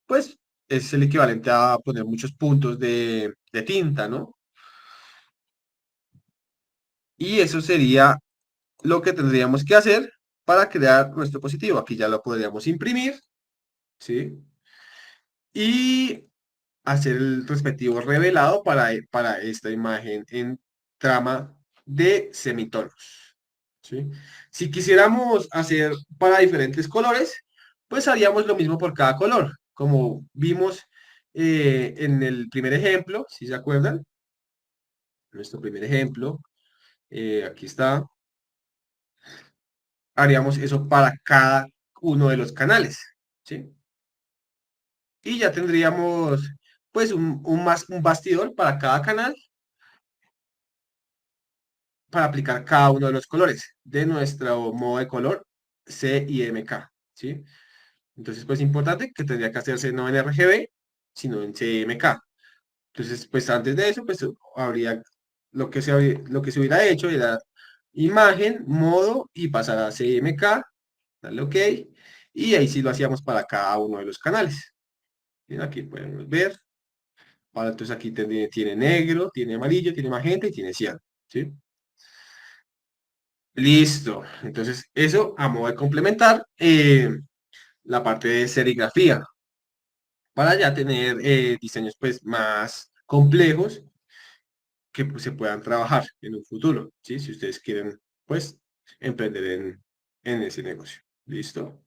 pues es el equivalente a poner muchos puntos de tinta, ¿no? Y eso sería lo que tendríamos que hacer para crear nuestro positivo. Aquí ya lo podríamos imprimir, ¿sí? Y hacer el respectivo revelado para esta imagen en trama de semitonos, ¿sí? Si quisiéramos hacer para diferentes colores, pues haríamos lo mismo por cada color, como vimos en el primer ejemplo, si se acuerdan, nuestro primer ejemplo, aquí está, haríamos eso para cada uno de los canales, ¿sí? Y ya tendríamos pues un bastidor para cada canal para aplicar cada uno de los colores de nuestro modo de color C y MK, ¿sí? Entonces, pues importante que tendría que hacerse no en RGB, sino en CMK. Entonces, pues antes de eso, pues habría lo que se hubiera hecho era imagen, modo y pasar a CMK, darle OK, y ahí sí lo hacíamos para cada uno de los canales. Bien, aquí podemos ver. Ahora, entonces aquí tiene negro, tiene amarillo, tiene magenta y tiene cian, ¿sí? Listo. Entonces, eso a modo de complementar la parte de serigrafía para ya tener diseños pues más complejos que pues, se puedan trabajar en un futuro, ¿sí? Si ustedes quieren pues emprender en ese negocio. ¿Listo?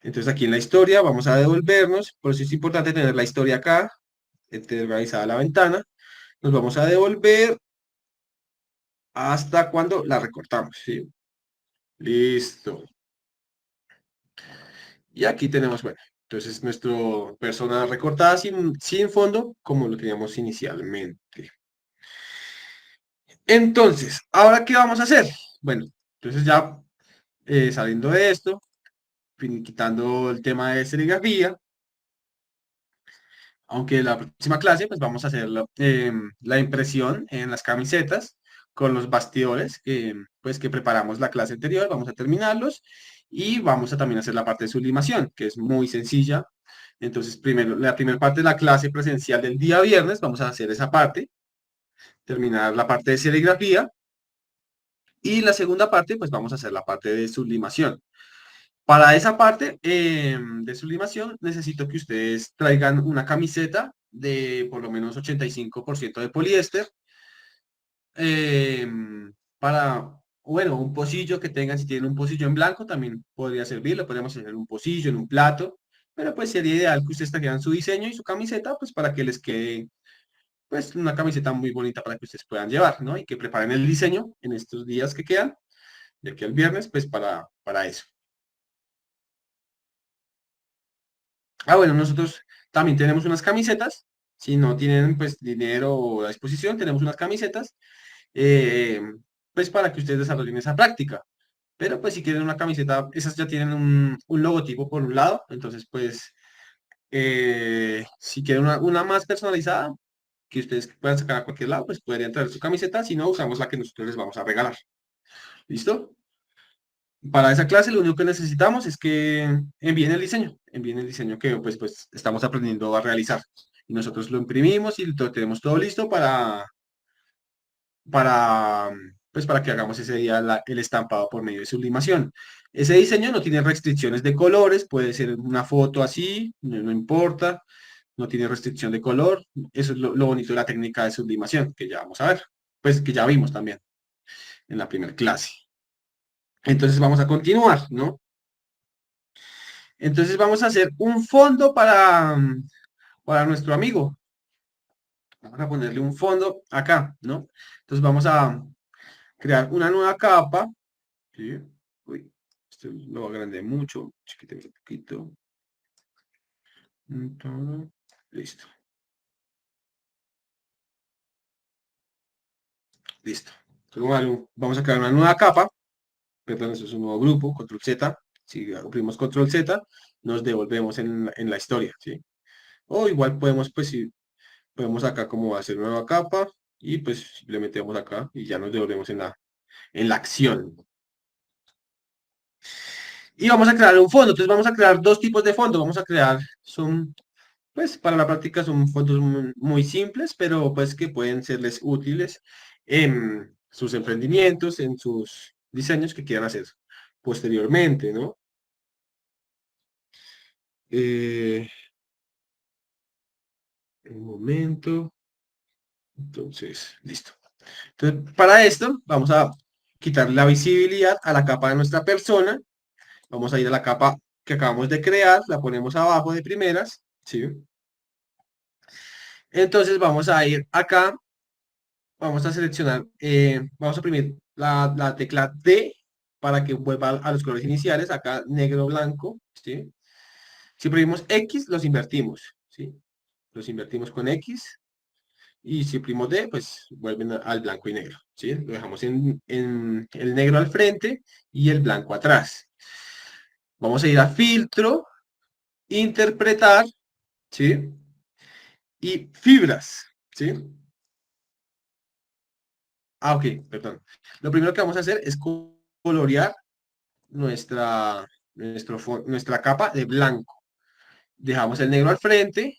Entonces aquí en la historia vamos a devolvernos, por eso es importante tener la historia acá, organizada la ventana. Nos vamos a devolver hasta cuando la recortamos, ¿sí? Listo. Y aquí tenemos, bueno, entonces nuestro persona recortada sin fondo, como lo teníamos inicialmente. Entonces, ¿ahora qué vamos a hacer? Bueno, entonces ya saliendo de esto, quitando el tema de serigrafía, aunque la próxima clase pues vamos a hacer la impresión en las camisetas con los bastidores que preparamos la clase anterior, vamos a terminarlos y vamos a también hacer la parte de sublimación, que es muy sencilla. Entonces, primero, la primera parte de la clase presencial del día viernes, vamos a hacer esa parte, terminar la parte de serigrafía y la segunda parte, pues vamos a hacer la parte de sublimación. Para esa parte de sublimación necesito que ustedes traigan una camiseta de por lo menos 85% de poliéster, eh, para bueno, un pocillo que tengan, si tienen un pocillo en blanco, también podría servir, lo podemos hacer en un pocillo, en un plato, pero pues sería ideal que ustedes trajeran su diseño y su camiseta, pues para que les quede, pues una camiseta muy bonita para que ustedes puedan llevar, ¿no? Y que preparen el diseño en estos días que quedan, de aquí al viernes, pues para eso. Ah, bueno, nosotros también tenemos unas camisetas, si no tienen pues dinero a disposición, tenemos unas camisetas, eh, pues para que ustedes desarrollen esa práctica. Pero pues si quieren una camiseta, esas ya tienen un logotipo por un lado, entonces pues si quieren una más personalizada, que ustedes puedan sacar a cualquier lado, pues podrían traer su camiseta, si no, usamos la que nosotros les vamos a regalar. ¿Listo? Para esa clase lo único que necesitamos es que envíen el diseño que pues estamos aprendiendo a realizar. Y nosotros lo imprimimos y lo tenemos todo listo para que hagamos ese día el estampado por medio de sublimación. Ese diseño no tiene restricciones de colores, puede ser una foto así, no importa, no tiene restricción de color. Eso es lo bonito de la técnica de sublimación, que ya vamos a ver, pues que ya vimos también en la primera clase. Entonces vamos a continuar, ¿no? Entonces vamos a hacer un fondo para nuestro amigo. Vamos a ponerle un fondo acá, ¿no? Entonces vamos a crear una nueva capa. ¿Sí? Uy, esto lo agrandé mucho. Chiquitemos un poquito. Listo. Listo. Entonces, vamos a crear una nueva capa. Perdón, eso es un nuevo grupo. Control Z. Si oprimimos Control Z, nos devolvemos en la historia, ¿sí? O igual podemos, pues, si podemos acá como hacer nueva capa y pues le metemos acá y ya nos devolvemos en la acción. Y vamos a crear un fondo. Entonces vamos a crear dos tipos de fondo. Vamos a crear, pues para la práctica son fondos muy simples, pero pues que pueden serles útiles en sus emprendimientos, en sus diseños que quieran hacer posteriormente, ¿no? Eh, un momento. Entonces, listo. Entonces, para esto vamos a quitar la visibilidad a la capa de nuestra persona. Vamos a ir a la capa que acabamos de crear, la ponemos abajo de primeras, ¿sí? Entonces vamos a ir acá, vamos a seleccionar, vamos a oprimir la tecla D para que vuelva a los colores iniciales, acá negro, blanco, ¿sí? Si oprimimos X, los invertimos, ¿sí? Los invertimos con X y si oprimimos D, pues vuelven al blanco y negro, ¿sí? Lo dejamos en el negro al frente y el blanco atrás. Vamos a ir a filtro, interpretar, ¿sí? Y fibras, ¿sí? Ah, ok, perdón. Lo primero que vamos a hacer es colorear nuestra capa de blanco. Dejamos el negro al frente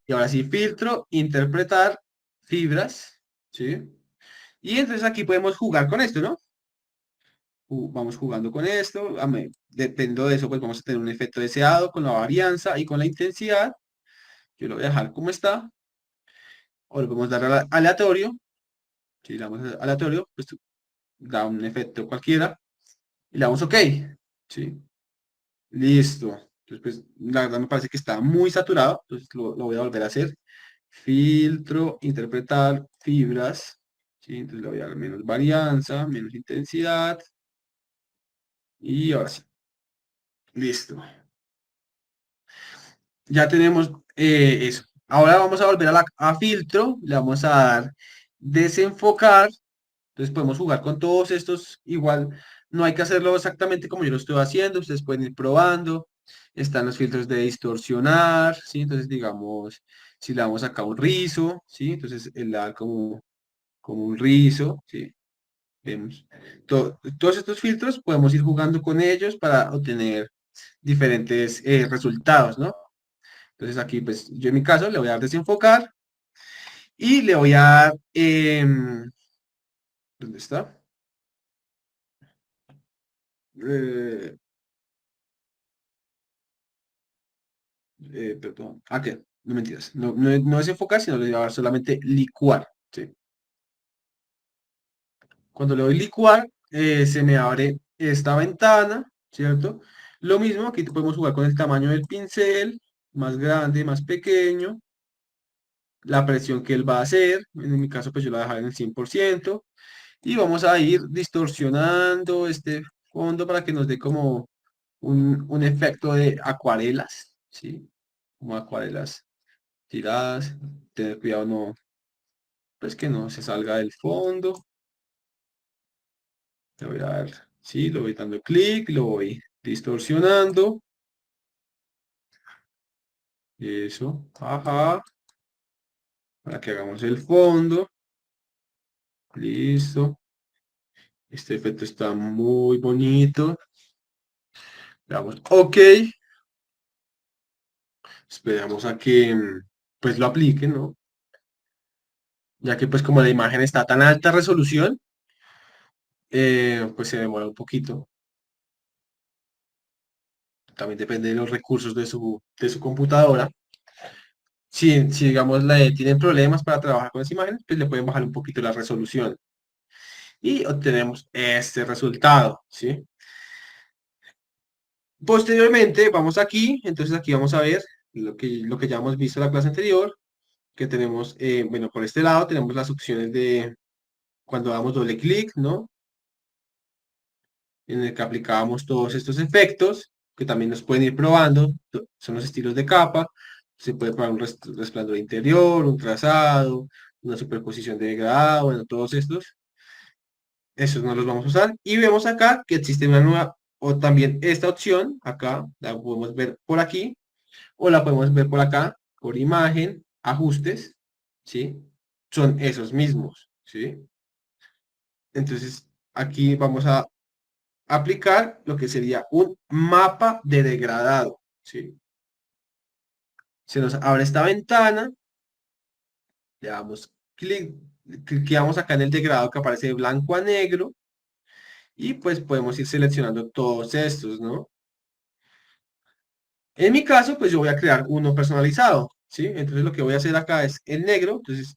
y ahora sí filtro, interpretar, fibras, ¿sí? Y entonces aquí podemos jugar con esto, ¿no? Vamos jugando con esto, dependiendo de eso, pues vamos a tener un efecto deseado con la varianza y con la intensidad. Yo lo voy a dejar como está, o lo podemos dar aleatorio. Si le damos a aleatorio, pues da un efecto cualquiera y le damos OK, ¿sí? Listo. Entonces, pues, la verdad me parece que está muy saturado, entonces lo voy a volver a hacer. Filtro, interpretar, fibras, ¿sí? Entonces le voy a dar menos varianza, menos intensidad y ahora sí. Listo. Ya tenemos eso. Ahora vamos a volver a filtro, le vamos a dar desenfocar. Entonces podemos jugar con todos estos. Igual no hay que hacerlo exactamente como yo lo estoy haciendo. Ustedes pueden ir probando. Están los filtros de distorsionar, ¿sí? Entonces digamos, si le damos acá un rizo, ¿sí? Entonces él da como un rizo, ¿sí? Vemos. Todos estos filtros podemos ir jugando con ellos para obtener diferentes resultados, ¿no? Entonces aquí, pues yo en mi caso le voy a dar desenfocar y le voy a dar, ¿dónde está? Eh, perdón, ¿qué? No mentiras, no es enfocar, sino le voy a dar solamente licuar, ¿sí? Cuando le doy licuar, se me abre esta ventana, ¿cierto? Lo mismo, aquí podemos jugar con el tamaño del pincel, más grande, más pequeño, la presión que él va a hacer, en mi caso pues yo la voy a dejar en el 100%, y vamos a ir distorsionando este fondo para que nos dé como un efecto de acuarelas, ¿sí? Como acuarelas tiradas, tener cuidado no, pues que no se salga del fondo. Le voy a dar, sí, lo voy dando clic, lo voy distorsionando. Eso, ajá, para que hagamos el fondo. Listo. Este efecto está muy bonito. Le damos OK. Esperamos a que pues lo aplique, ¿no? Ya que pues como la imagen está a tan alta resolución, pues se demora un poquito. También depende de los recursos de su computadora. Si digamos, tienen problemas para trabajar con esa imagen, pues le pueden bajar un poquito la resolución. Y obtenemos este resultado, ¿sí? Posteriormente, vamos aquí, entonces aquí vamos a ver lo que ya hemos visto en la clase anterior, que tenemos, bueno, por este lado tenemos las opciones de cuando damos doble clic, ¿no? En el que aplicábamos todos estos efectos, que también nos pueden ir probando, son los estilos de capa, se puede probar un resplandor interior, un trazado, una superposición de degradado, bueno, todos estos. Esos no los vamos a usar. Y vemos acá que existe una nueva, o también esta opción, acá, la podemos ver por aquí, o la podemos ver por acá, por imagen, ajustes, ¿sí? Son esos mismos, ¿sí? Entonces, aquí vamos a aplicar lo que sería un mapa de degradado, ¿sí? Se nos abre esta ventana, le damos clic, cliqueamos acá en el degradado que aparece de blanco a negro, y pues podemos ir seleccionando todos estos, ¿no? En mi caso, pues yo voy a crear uno personalizado, ¿sí? Entonces lo que voy a hacer acá es el negro, entonces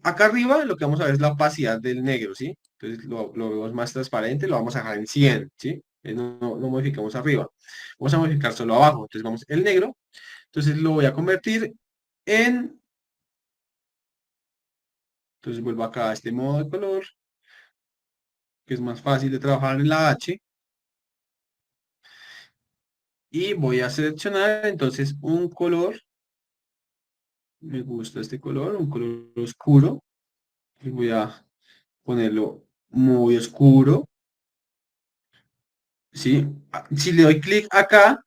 acá arriba lo que vamos a ver es la opacidad del negro, ¿sí? Entonces lo vemos más transparente, lo vamos a dejar en 100, ¿sí? No modificamos arriba, vamos a modificar solo abajo, entonces vamos el negro, entonces lo voy a convertir en, entonces vuelvo acá a este modo de color, que es más fácil de trabajar en la H, y voy a seleccionar entonces un color, me gusta este color, un color oscuro, y voy a ponerlo muy oscuro, ¿sí? Si le doy clic acá,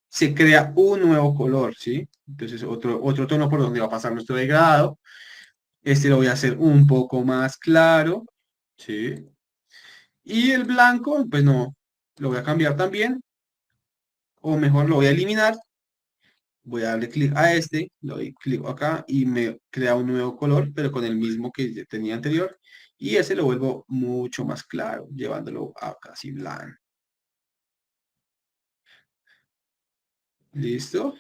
se crea un nuevo color, ¿sí? Entonces otro tono por donde va a pasar nuestro degradado. Este lo voy a hacer un poco más claro, ¿sí? Y el blanco, pues no, lo voy a cambiar también, o mejor lo voy a eliminar. Voy a darle clic a este, le doy clic acá y me crea un nuevo color, pero con el mismo que ya tenía anterior. Y ese lo vuelvo mucho más claro, llevándolo a casi blanco. ¿Listo?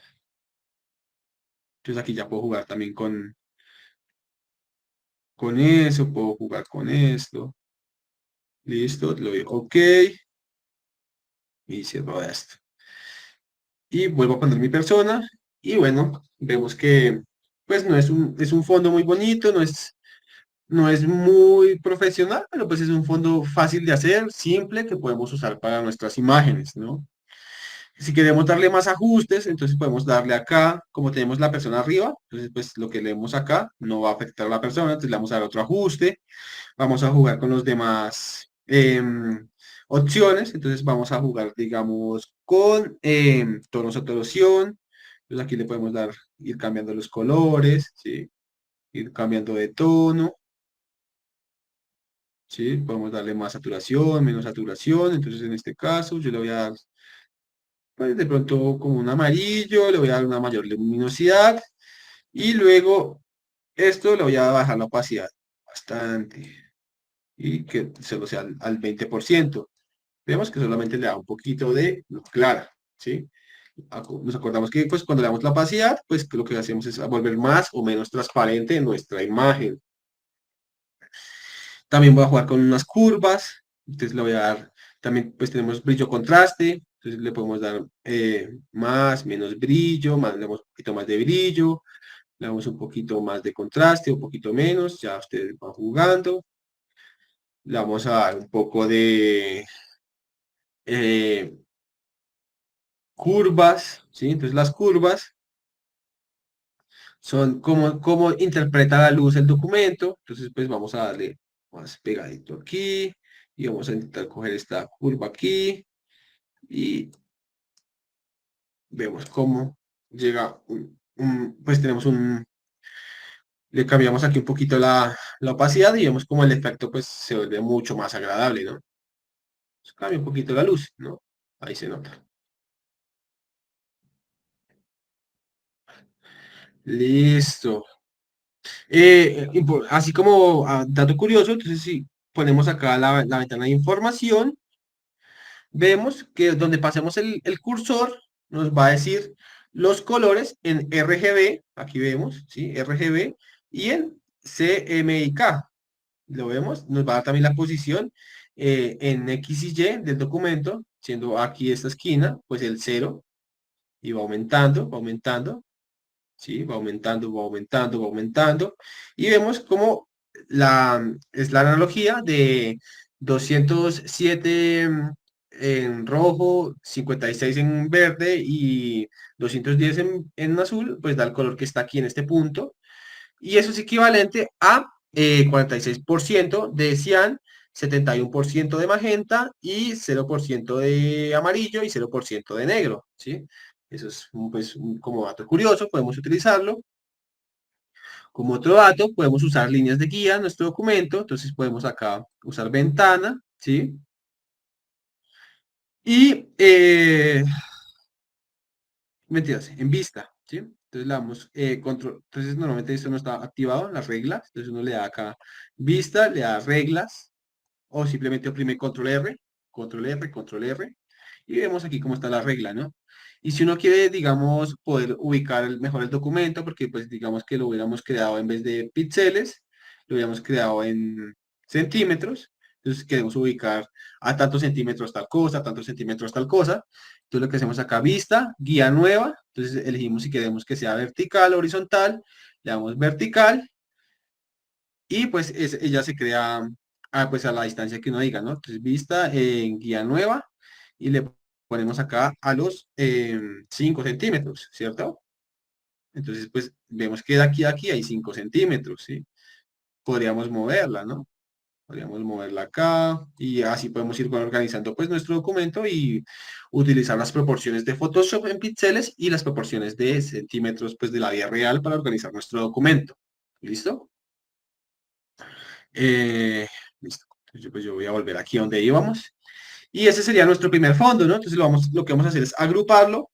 Entonces aquí ya puedo jugar también con eso, puedo jugar con esto. Listo, le doy OK y cierro esto. Y vuelvo a poner mi persona y bueno, vemos que pues no es un fondo muy bonito, no es muy profesional, pero pues es un fondo fácil de hacer, simple, que podemos usar para nuestras imágenes, ¿no? Si queremos darle más ajustes, entonces podemos darle acá, como tenemos la persona arriba, entonces pues lo que leemos acá no va a afectar a la persona, entonces le vamos a dar otro ajuste, vamos a jugar con los demás opciones, entonces vamos a jugar, digamos, con tonos autoerosión, entonces aquí le podemos ir cambiando los colores, ¿sí? Ir cambiando de tono, ¿sí? Podemos darle más saturación, menos saturación, entonces en este caso yo le voy a dar pues de pronto como un amarillo, le voy a dar una mayor luminosidad y luego esto le voy a bajar la opacidad bastante y que solo sea al 20%. Vemos que solamente le da un poquito de luz clara, ¿sí? Nos acordamos que pues cuando le damos la opacidad, pues que lo que hacemos es volver más o menos transparente nuestra imagen. También voy a jugar con unas curvas, entonces le voy a dar, también pues tenemos brillo contraste, entonces le podemos dar más, menos brillo, más, le damos un poquito más de brillo, le damos un poquito más de contraste, un poquito menos, ya ustedes van jugando. Le vamos a dar un poco de eh, curvas, ¿sí? Entonces las curvas son cómo interpreta la luz el documento. Entonces pues vamos a darle más pegadito aquí y vamos a intentar coger esta curva aquí y vemos cómo llega pues tenemos le cambiamos aquí un poquito la opacidad y vemos cómo el efecto pues se vuelve mucho más agradable, ¿no? Cambia un poquito la luz, ¿no? Ahí se nota. Listo. Así como dato curioso, entonces si ponemos acá la ventana de información, vemos que donde pasemos el cursor nos va a decir los colores en RGB, aquí vemos, ¿sí? RGB y en CMYK, lo vemos, nos va a dar también la posición en X y Y del documento, siendo aquí esta esquina, pues el cero, y va aumentando, ¿sí? Va aumentando, va aumentando, va aumentando. Y vemos cómo es la analogía de 207 en rojo, 56 en verde y 210 en azul, pues da el color que está aquí en este punto. Y eso es equivalente a 46% de cian, 71% de magenta y 0% de amarillo y 0% de negro, ¿sí? Eso es pues, como dato curioso, podemos utilizarlo. Como otro dato, podemos usar líneas de guía en nuestro documento, entonces podemos acá usar ventana, ¿sí? Y, mentiras, en vista, ¿sí? Entonces le damos control, entonces normalmente esto no está activado en las reglas, entonces uno le da acá vista, le da reglas, o simplemente oprime control R, control R, control R, y vemos aquí cómo está la regla, ¿no? Y si uno quiere, digamos, poder ubicar mejor el documento, porque pues digamos que lo hubiéramos creado en vez de píxeles, lo hubiéramos creado en centímetros, entonces queremos ubicar a tantos centímetros tal cosa, a tantos centímetros tal cosa, entonces lo que hacemos acá, vista, guía nueva, entonces elegimos si queremos que sea vertical o horizontal, le damos vertical, y pues ella se crea pues a la distancia que uno diga, ¿no? Entonces vista en guía nueva y le ponemos acá a los 5 centímetros, ¿cierto? Entonces pues vemos que de aquí a aquí hay 5 centímetros, ¿sí? Podríamos moverla, ¿no? Podríamos moverla acá y así podemos ir organizando pues nuestro documento y utilizar las proporciones de Photoshop en píxeles y las proporciones de centímetros pues de la vida real para organizar nuestro documento. ¿Listo? Eh, listo. Entonces, pues yo voy a volver aquí donde íbamos. Y ese sería nuestro primer fondo, ¿no? Entonces lo que vamos a hacer es agruparlo,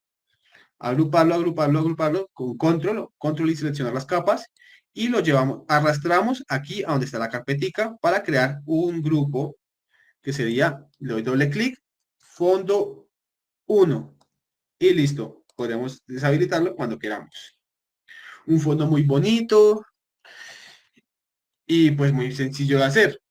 agruparlo con control y seleccionar las capas. Y lo llevamos, arrastramos aquí a donde está la carpetica para crear un grupo que sería, le doy doble clic, fondo uno. Y listo, podemos deshabilitarlo cuando queramos. Un fondo muy bonito y pues muy sencillo de hacer.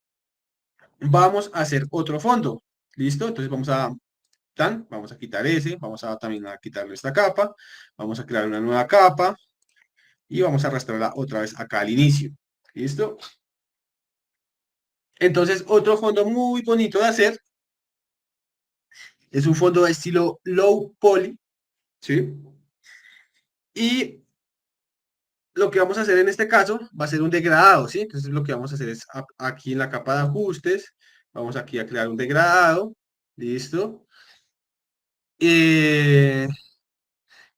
Vamos a hacer otro fondo. ¿Listo? Entonces vamos a quitar ese, vamos a también a quitarle esta capa, vamos a crear una nueva capa y vamos a arrastrarla otra vez acá al inicio. ¿Listo? Entonces, otro fondo muy bonito de hacer es un fondo de estilo low poly, ¿sí? Y lo que vamos a hacer en este caso va a ser un degradado, ¿sí? Entonces, lo que vamos a hacer es aquí en la capa de ajustes, vamos aquí a crear un degradado, ¿listo? Eh,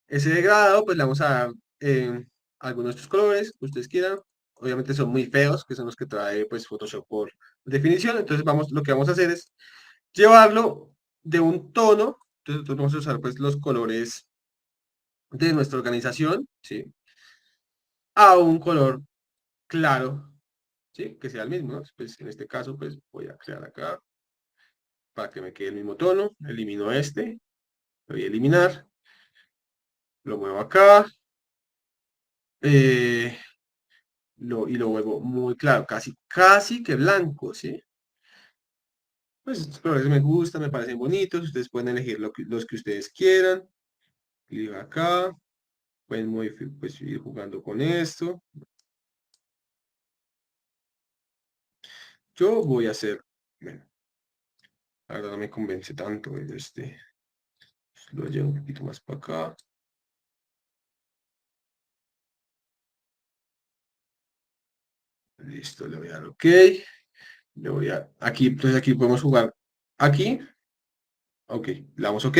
Ese degradado, pues le vamos a dar algunos de estos colores que ustedes quieran. Obviamente son muy feos, que son los que trae pues Photoshop por definición. Entonces lo que vamos a hacer es llevarlo de un tono. Entonces nosotros vamos a usar pues los colores de nuestra organización, ¿sí? A un color claro, ¿sí? Que sea el mismo, ¿no? Pues en este caso pues voy a crear acá para que me quede el mismo tono. Elimino este, lo voy a eliminar, lo muevo acá. eh, y lo vuelvo muy claro, casi que blanco, ¿sí? Pues estos colores me gustan, me parecen bonitos, ustedes pueden elegir los que ustedes quieran. Clic acá, pueden pues, ir jugando con esto. Yo voy a hacer, bueno, la verdad no me convence tanto, lo llevo un poquito más para acá. Listo, le voy a dar OK. Aquí, entonces aquí podemos jugar. Aquí, OK, le damos OK.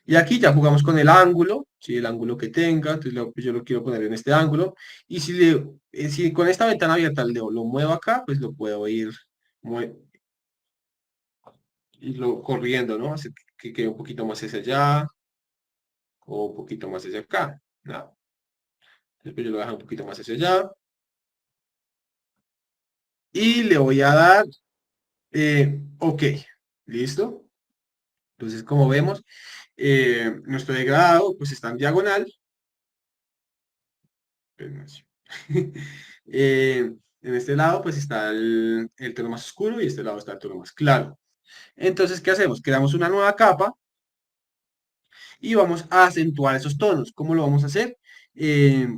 Y aquí ya jugamos con el ángulo, ¿sí? El ángulo que tenga, entonces yo lo quiero poner en este ángulo. Y si con esta ventana abierta lo muevo acá, pues lo puedo mue- irlo corriendo, ¿no? Hacer que quede un poquito más hacia allá o un poquito más hacia acá, ¿no? Después yo lo bajo un poquito más hacia allá. Y le voy a dar OK. ¿Listo? Entonces, como vemos, nuestro degradado pues está en diagonal. En este lado pues está el tono más oscuro y este lado está el tono más claro. Entonces, ¿qué hacemos? Creamos una nueva capa y vamos a acentuar esos tonos. ¿Cómo lo vamos a hacer?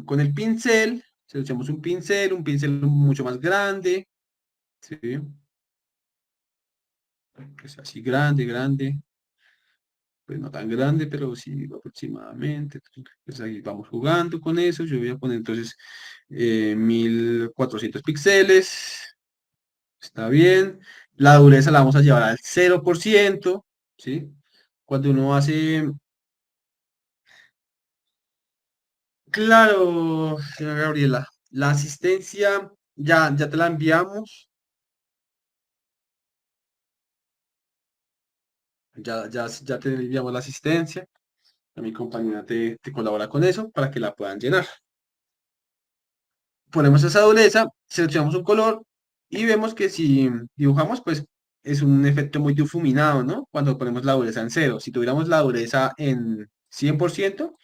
Con el pincel, seleccionamos un pincel mucho más grande, ¿sí? Que sea así grande, grande. Pues no tan grande, pero sí aproximadamente. Entonces ahí vamos jugando con eso. Yo voy a poner entonces 1400 píxeles. Está bien. La dureza la vamos a llevar al 0%, ¿sí? Cuando uno hace... Claro, señora Gabriela, la asistencia ya te la enviamos. Ya te enviamos la asistencia. A mi compañera te colabora con eso para que la puedan llenar. Ponemos esa dureza, seleccionamos un color y vemos que si dibujamos, pues es un efecto muy difuminado, ¿no? Cuando ponemos la dureza en cero. Si tuviéramos la dureza en 100%,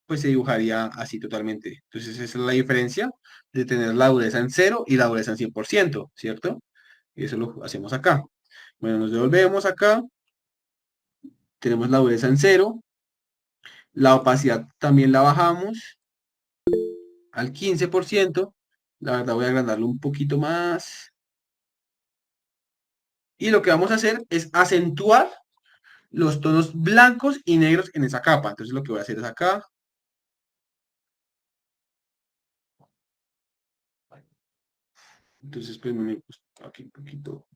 pues se dibujaría así totalmente. Entonces esa es la diferencia de tener la dureza en cero y la dureza en 100%, ¿cierto? Y eso lo hacemos acá. Bueno, nos devolvemos acá, tenemos la dureza en cero, la opacidad también la bajamos al 15%. La verdad voy a agrandarlo un poquito más. Y lo que vamos a hacer es acentuar los tonos blancos y negros en esa capa. Entonces lo que voy a hacer es acá. Entonces pues me gusta aquí un poquito.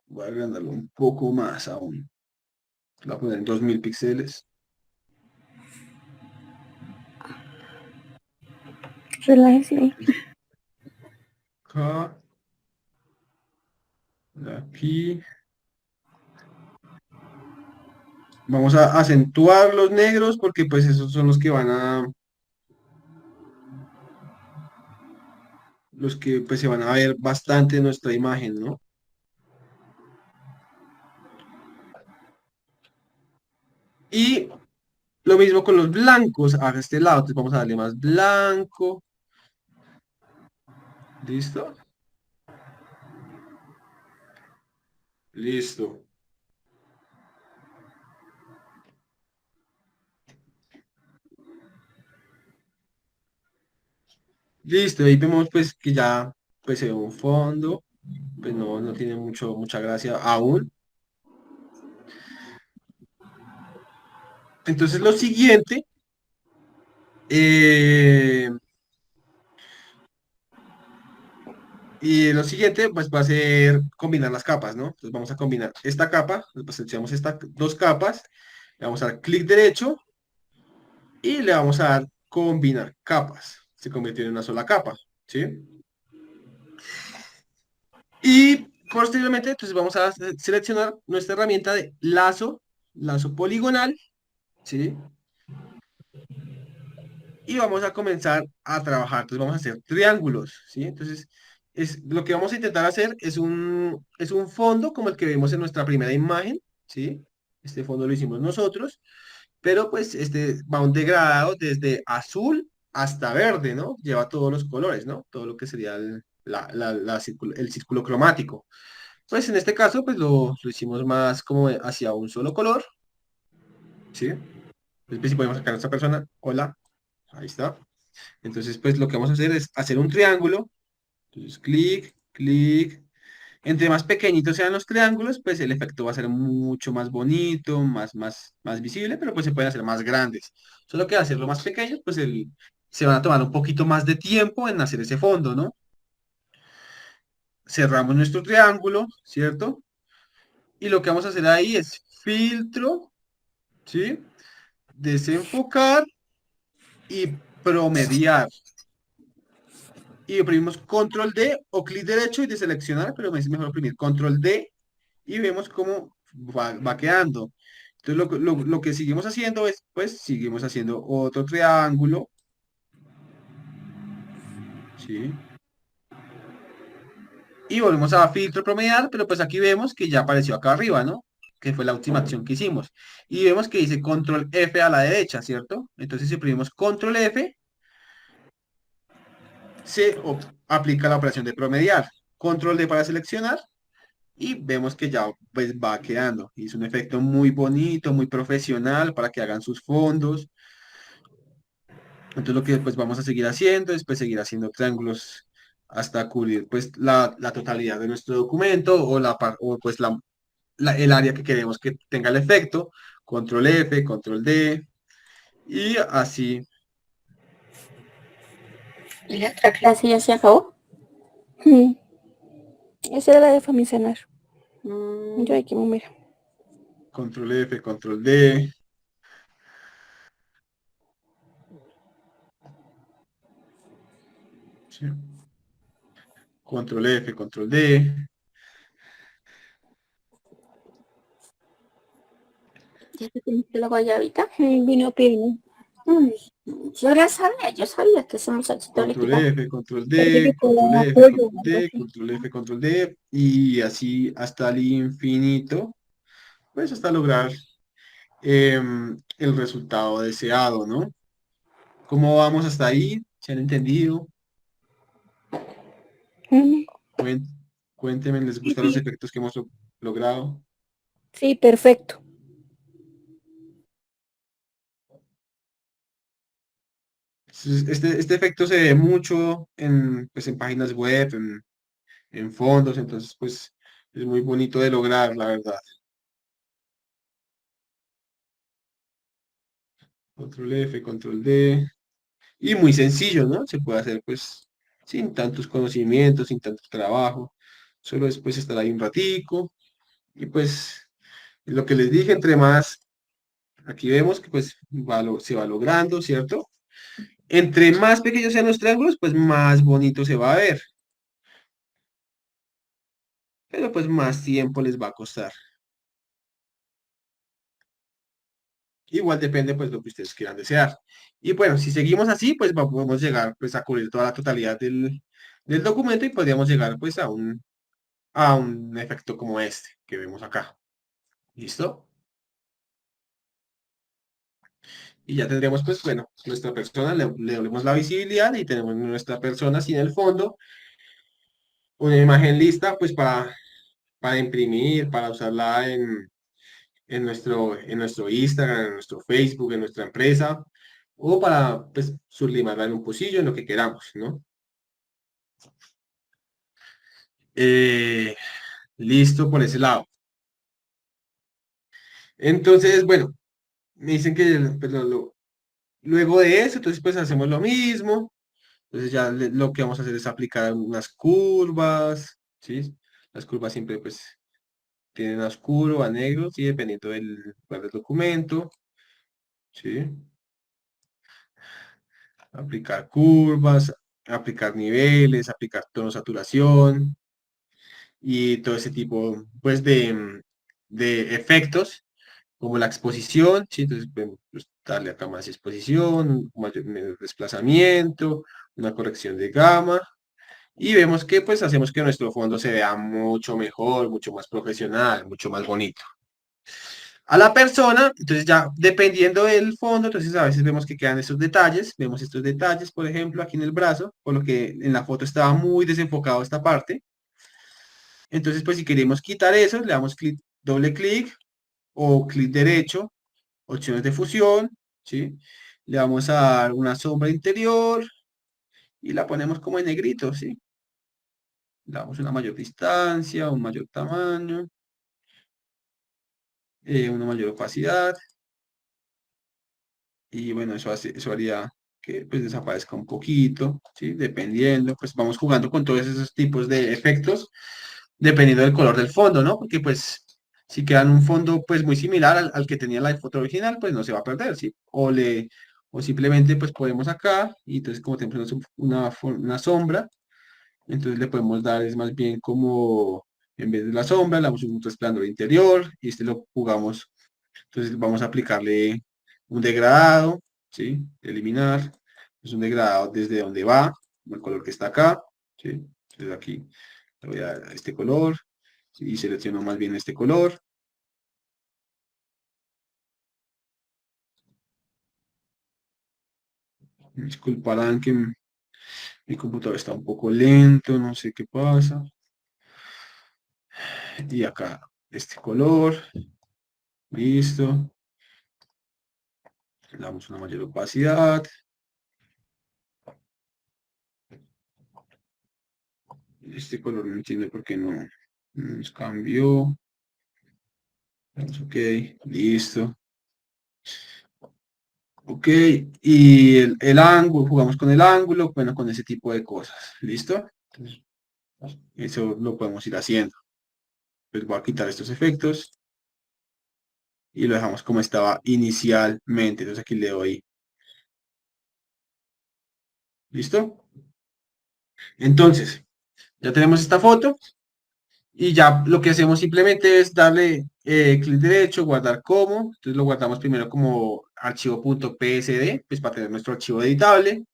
Voy a agrandarlo un poco más aún. Lo voy a poner en 2000 píxeles. Relájese. Acá. Aquí. Vamos a acentuar los negros porque pues esos son los que pues se van a ver bastante en nuestra imagen, ¿no? Y lo mismo con los blancos a este lado, entonces vamos a darle más blanco. ¿Listo? Listo. Listo, ahí vemos pues que ya pues se ve un fondo, pues no tiene mucha gracia aún. Entonces lo siguiente, eh, pues va a ser combinar las capas, ¿no? Entonces vamos a combinar esta capa, pues seleccionamos estas dos capas, le vamos a dar clic derecho y le vamos a dar combinar capas. Se convirtió en una sola capa, ¿sí? Y posteriormente, entonces vamos a seleccionar nuestra herramienta de lazo poligonal, ¿sí? Y vamos a comenzar a trabajar. Entonces vamos a hacer triángulos, ¿sí? Entonces, lo que vamos a intentar hacer es un fondo como el que vemos en nuestra primera imagen, ¿sí? Este fondo lo hicimos nosotros, pero pues este va un degradado desde azul hasta verde, ¿no? Lleva todos los colores, ¿no? Todo lo que sería el círculo cromático. Pues en este caso, pues lo hicimos más como hacia un solo color, ¿sí? Entonces, pues, si podemos sacar a esta persona, hola, ahí está. Entonces, pues lo que vamos a hacer es hacer un triángulo. Entonces, clic, clic. Entre más pequeñitos sean los triángulos, pues el efecto va a ser mucho más bonito, más visible, pero pues se pueden hacer más grandes. Solo que al hacerlo más pequeños, pues se van a tomar un poquito más de tiempo en hacer ese fondo, ¿no? Cerramos nuestro triángulo, ¿cierto? Y lo que vamos a hacer ahí es filtro, ¿sí? Desenfocar y promediar. Y oprimimos control D o clic derecho y deseleccionar, pero es mejor oprimir control D y vemos cómo va quedando. Entonces lo que seguimos haciendo es, pues, seguimos haciendo otro triángulo, ¿sí? Y volvemos a filtro promediar, pero pues aquí vemos que ya apareció acá arriba, ¿no? Que fue la última acción que hicimos. Y vemos que dice control F a la derecha, ¿cierto? Entonces si oprimimos control F, aplica la operación de promediar. Control D para seleccionar y vemos que ya pues va quedando. Y es un efecto muy bonito, muy profesional para que hagan sus fondos. Entonces lo que pues vamos a seguir haciendo es pues seguir haciendo triángulos hasta cubrir pues la totalidad de nuestro documento o o pues el área que queremos que tenga el efecto. Control F, control D y así. ¿Y la otra clase ya se acabó? Mm, esa era la de Famisanar. Yo aquí me miro. Control F, control D. Sí. Control F, control D. ¿Ya te comiste la guayabita? Vino pino. Ay, yo sabía que ese muchachito le Control quitaba. F, control Parece que D, fue control F, apoyo control o algo D, así. control F, control D, y así hasta el infinito, pues hasta lograr el resultado deseado, ¿no? ¿Cómo vamos hasta ahí? ¿Se han entendido? Mm, Cuen- Cuéntenme, ¿les sí, gustan los sí, efectos que hemos logrado? sí, perfecto. Este efecto se ve mucho pues, en páginas web, en fondos, entonces pues es muy bonito de lograr, la verdad. Control F, control D. Y muy sencillo, ¿no? Se puede hacer pues sin tantos conocimientos, sin tanto trabajo. Solo después estar ahí un ratico. Y pues lo que les dije, entre más, aquí vemos que pues se va logrando, ¿cierto? Entre más pequeños sean los triángulos, pues más bonito se va a ver. Pero pues más tiempo les va a costar. Igual depende pues lo que ustedes quieran desear. Y bueno, si seguimos así, pues podemos llegar pues a cubrir toda la totalidad del documento y podríamos llegar pues a un efecto como este que vemos acá. ¿Listo? Y ya tendríamos, pues, bueno, nuestra persona, le doblemos la visibilidad y tenemos nuestra persona sin el fondo, una imagen lista, pues, para imprimir, para usarla en nuestro Instagram, en nuestro Facebook, en nuestra empresa, o para, pues, sublimarla en un pocillo, en lo que queramos, ¿no? Eh, listo por ese lado. Entonces, bueno, me dicen que pues, luego de eso, entonces, pues, hacemos lo mismo. Entonces ya lo que vamos a hacer es aplicar unas curvas, ¿sí? Las curvas siempre pues tienen a oscuro, a negro, ¿sí? Dependiendo del lugar del documento, ¿sí? Aplicar curvas, aplicar niveles, aplicar tono saturación y todo ese tipo pues de efectos como la exposición, ¿sí? Entonces podemos pues, darle acá más exposición, menos desplazamiento, una corrección de gama. Y vemos que pues hacemos que nuestro fondo se vea mucho mejor, mucho más profesional, mucho más bonito. a la persona, entonces ya dependiendo del fondo, entonces a veces vemos que quedan esos detalles, vemos estos detalles, por ejemplo, aquí en el brazo, por lo que en la foto estaba muy desenfocado esta parte. Entonces, pues si queremos quitar eso, le damos clic, doble clic o clic derecho, opciones de fusión, ¿sí? Le vamos a dar una sombra interior y la ponemos como en negrito, ¿sí? Le damos una mayor distancia, un mayor tamaño, una mayor opacidad. Y bueno, eso haría que pues desaparezca un poquito, ¿sí? Dependiendo, pues vamos jugando con todos esos tipos de efectos, dependiendo del color del fondo, ¿no? Porque pues si quedan un fondo pues muy similar al que tenía la foto original, pues no se va a perder, ¿sí? O simplemente pues podemos acá, y entonces como tenemos una sombra, entonces le podemos dar, es más bien como, en vez de la sombra, le damos un resplandor interior, y este lo jugamos, entonces vamos a aplicarle un degradado, ¿sí? Eliminar, es un degradado desde donde va, el color que está acá, ¿sí? Entonces aquí le voy a dar a este color, ¿sí? Y selecciono más bien este color. Disculparán que mi computador está un poco lento, no sé qué pasa. Y acá este color, listo. Le damos una mayor opacidad. Este color no entiendo por qué no nos cambió. Ok, listo. Ok, y el ángulo, jugamos con el ángulo, bueno, con ese tipo de cosas. ¿Listo? Entonces, eso lo podemos ir haciendo. Pues voy a quitar estos efectos y lo dejamos como estaba inicialmente. Entonces aquí le doy. ¿Listo? Entonces, ya tenemos esta foto. Y ya lo que hacemos simplemente es darle clic derecho, guardar como. Entonces lo guardamos primero como archivo.psd, pues para tener nuestro archivo editable.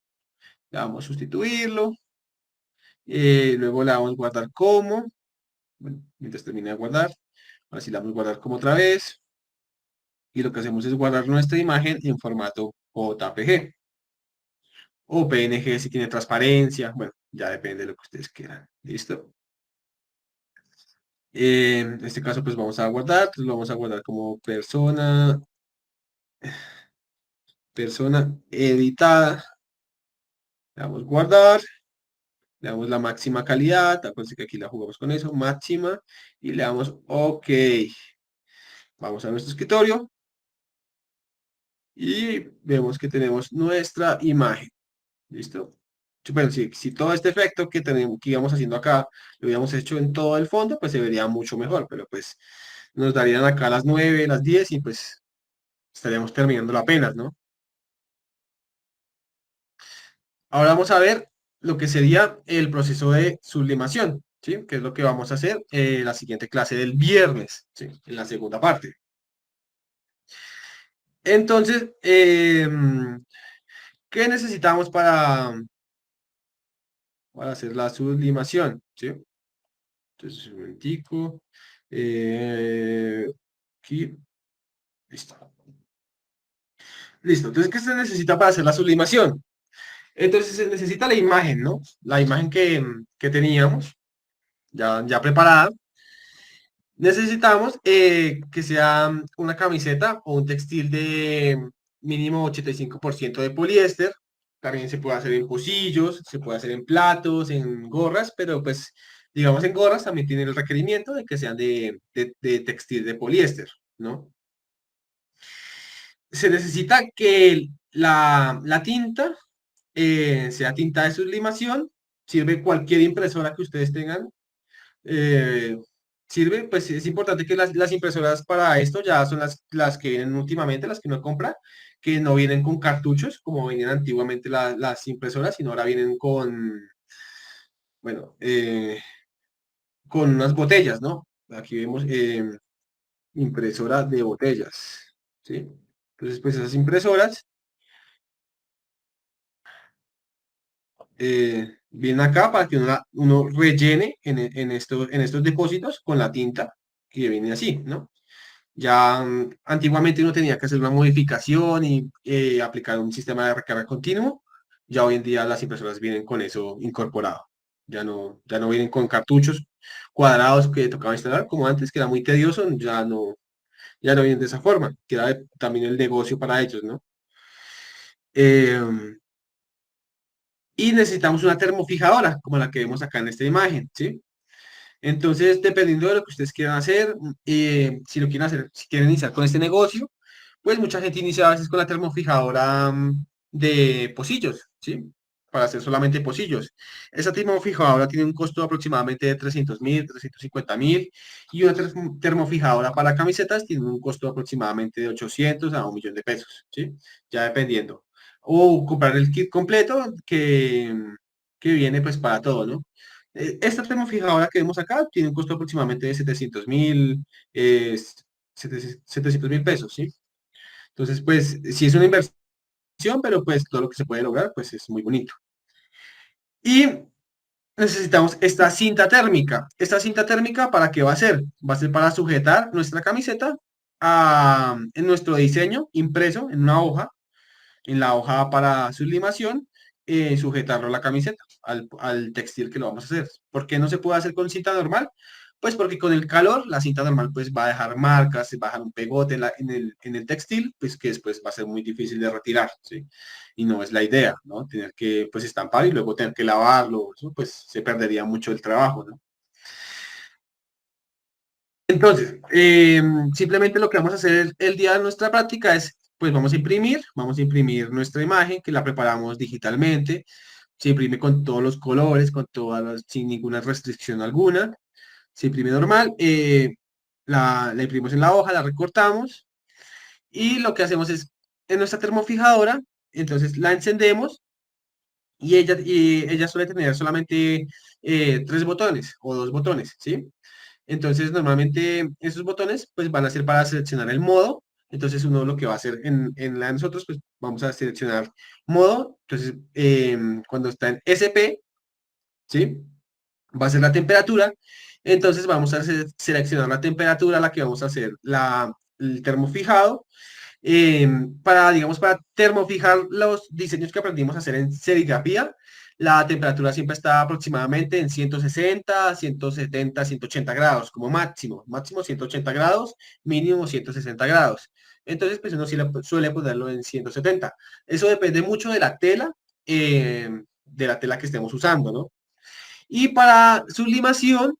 Le damos sustituirlo. Luego le damos guardar como. Bueno, mientras termine de guardar. Ahora sí le damos guardar como otra vez. Y lo que hacemos es guardar nuestra imagen en formato JPG. O PNG si tiene transparencia. Bueno, ya depende de lo que ustedes quieran. ¿Listo? En este caso pues vamos a guardar. Entonces lo vamos a guardar como persona editada, le damos guardar, le damos la máxima calidad, acuérdense que aquí la jugamos con eso, máxima, y le damos OK. Vamos a nuestro escritorio y vemos que tenemos nuestra imagen. ¿Listo? Bueno, si todo este efecto que íbamos haciendo acá lo hubiéramos hecho en todo el fondo, pues se vería mucho mejor, pero pues nos darían acá las 9 las 10 y pues estaríamos terminando apenas, ¿no? Ahora vamos a ver lo que sería el proceso de sublimación, ¿sí? Que es lo que vamos a hacer en la siguiente clase del viernes, ¿sí? En la segunda parte. Entonces, ¿qué necesitamos para hacer la sublimación? ¿Sí? Entonces, un momentico. Aquí. Listo. Listo. Entonces, ¿qué se necesita para hacer la sublimación? Entonces, se necesita la imagen, ¿no? La imagen que teníamos ya preparada. Necesitamos que sea una camiseta o un textil de mínimo 85% de poliéster. También se puede hacer en pocillos, se puede hacer en platos, en gorras, pero pues digamos en gorras también tiene el requerimiento de que sean de textil de poliéster, ¿no? Se necesita que la tinta sea tinta de sublimación. Sirve cualquier impresora que ustedes tengan eh, sirve, pues es importante que las impresoras para esto ya son las que vienen últimamente, las que uno compra, que no vienen con cartuchos como venían antiguamente las impresoras, sino ahora vienen bueno, con unas botellas, ¿no? Aquí vemos impresora de botellas, ¿sí? Entonces, pues esas impresoras vienen acá para que uno rellene en estos depósitos con la tinta que viene así, ¿no? Ya antiguamente uno tenía que hacer una modificación y aplicar un sistema de recarga continuo. Ya hoy en día las impresoras vienen con eso incorporado. Ya no vienen con cartuchos cuadrados que tocaba instalar como antes, que era muy tedioso, ya no vienen de esa forma, que era también el negocio para ellos, ¿no? Eh, y necesitamos una termofijadora, como la que vemos acá en esta imagen, ¿sí? Entonces, dependiendo de lo que ustedes quieran hacer, si lo quieren hacer, si quieren iniciar con este negocio, pues mucha gente inicia a veces con la termofijadora de pocillos, ¿sí? Para hacer solamente pocillos. Esa termofijadora tiene un costo aproximadamente de 300.000, 350.000 y una termofijadora para camisetas tiene un costo aproximadamente de 800 a 1.000.000 de pesos, ¿sí? Ya dependiendo. O comprar el kit completo que viene pues para todo, ¿no? Esta termofijadora que vemos acá tiene un costo aproximadamente de 700.000, 700.000 pesos, ¿sí? Entonces, pues, sí es una inversión, pero pues todo lo que se puede lograr, pues es muy bonito. Y necesitamos esta cinta térmica. Esta cinta térmica, ¿para qué va a ser? Va a ser para sujetar nuestra camiseta en nuestro diseño impreso en una hoja, en la hoja para sublimación, sujetarlo a la camiseta, al textil que lo vamos a hacer. ¿Por qué no se puede hacer con cinta normal? Pues porque con el calor la cinta normal pues va a dejar marcas, va a dejar un pegote en el textil, pues que después va a ser muy difícil de retirar, ¿sí? Y no es la idea, ¿no? Tener que pues estampar y luego tener que lavarlo, eso pues se perdería mucho el trabajo, ¿no? Entonces, simplemente lo que vamos a hacer el día de nuestra práctica es, pues vamos a imprimir nuestra imagen que la preparamos digitalmente, se imprime con todos los colores, sin ninguna restricción alguna, se imprime normal, la imprimimos en la hoja, la recortamos y lo que hacemos es, en nuestra termofijadora, entonces la encendemos y ella suele tener solamente 3 botones o 2 botones, ¿sí? Entonces, normalmente esos botones pues van a ser para seleccionar el modo. Entonces, uno lo que va a hacer en la de nosotros, pues vamos a seleccionar modo. Entonces, cuando está en SP, ¿sí? Va a ser la temperatura. Entonces, vamos a seleccionar la temperatura a la que vamos a hacer el termofijado. Digamos, para termofijar los diseños que aprendimos a hacer en serigrafía, la temperatura siempre está aproximadamente en 160, 170, 180 grados, como máximo. Máximo 180 grados, mínimo 160 grados. Entonces, pues uno sí suele ponerlo en 170. Eso depende mucho de la tela que estemos usando, ¿no? Y para sublimación,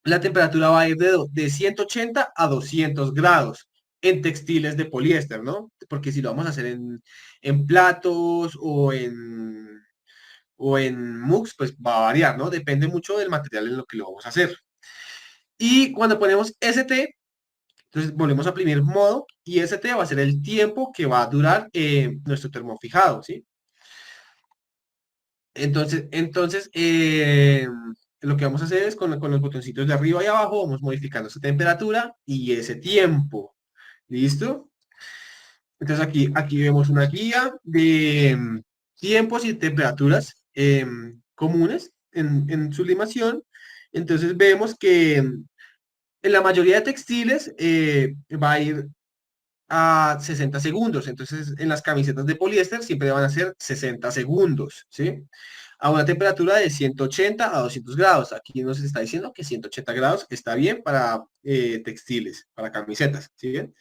la temperatura va a ir de 180 a 200 grados en textiles de poliéster, ¿no? Porque si lo vamos a hacer en platos o en mugs, pues va a variar, ¿no? Depende mucho del material en lo que lo vamos a hacer. Y cuando ponemos ST, entonces volvemos a imprimir modo y ST va a ser el tiempo que va a durar nuestro termofijado, ¿sí? Entonces, lo que vamos a hacer es con los botoncitos de arriba y abajo, vamos modificando esa temperatura y ese tiempo. ¿Listo? Entonces aquí vemos una guía de tiempos y temperaturas comunes en sublimación. Entonces vemos que en la mayoría de textiles va a ir a 60 segundos. Entonces, en las camisetas de poliéster siempre van a ser 60 segundos, ¿sí? A una temperatura de 180 a 200 grados. Aquí nos está diciendo que 180 grados está bien para textiles, para camisetas, ¿sí bien?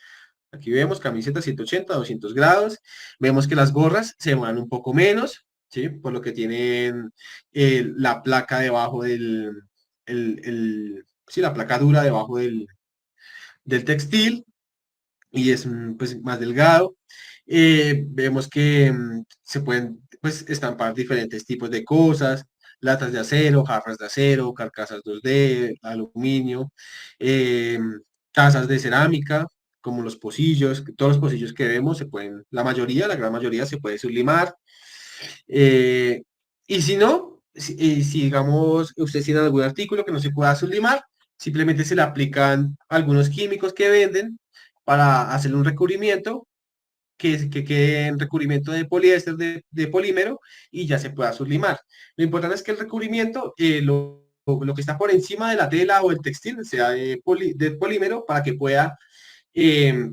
Aquí vemos camisetas 180 a 200 grados. Vemos que las gorras se demoran un poco menos, ¿sí? Por lo que tienen la placa debajo sí, la placa dura debajo del textil y es pues, más delgado. Vemos que se pueden pues, estampar diferentes tipos de cosas, latas de acero, jarras de acero, carcasas 2D, aluminio, eh, tazas de cerámica, como los pocillos, todos los pocillos que vemos se pueden, la gran mayoría se puede sublimar. eh, y si no, si digamos ustedes tienen algún artículo que no se pueda sublimar, simplemente se le aplican algunos químicos que venden para hacerle un recubrimiento que quede en recubrimiento de poliéster, de polímero, y ya se pueda sublimar. Lo importante es que el recubrimiento, lo que está por encima de la tela o el textil, sea de polímero para que pueda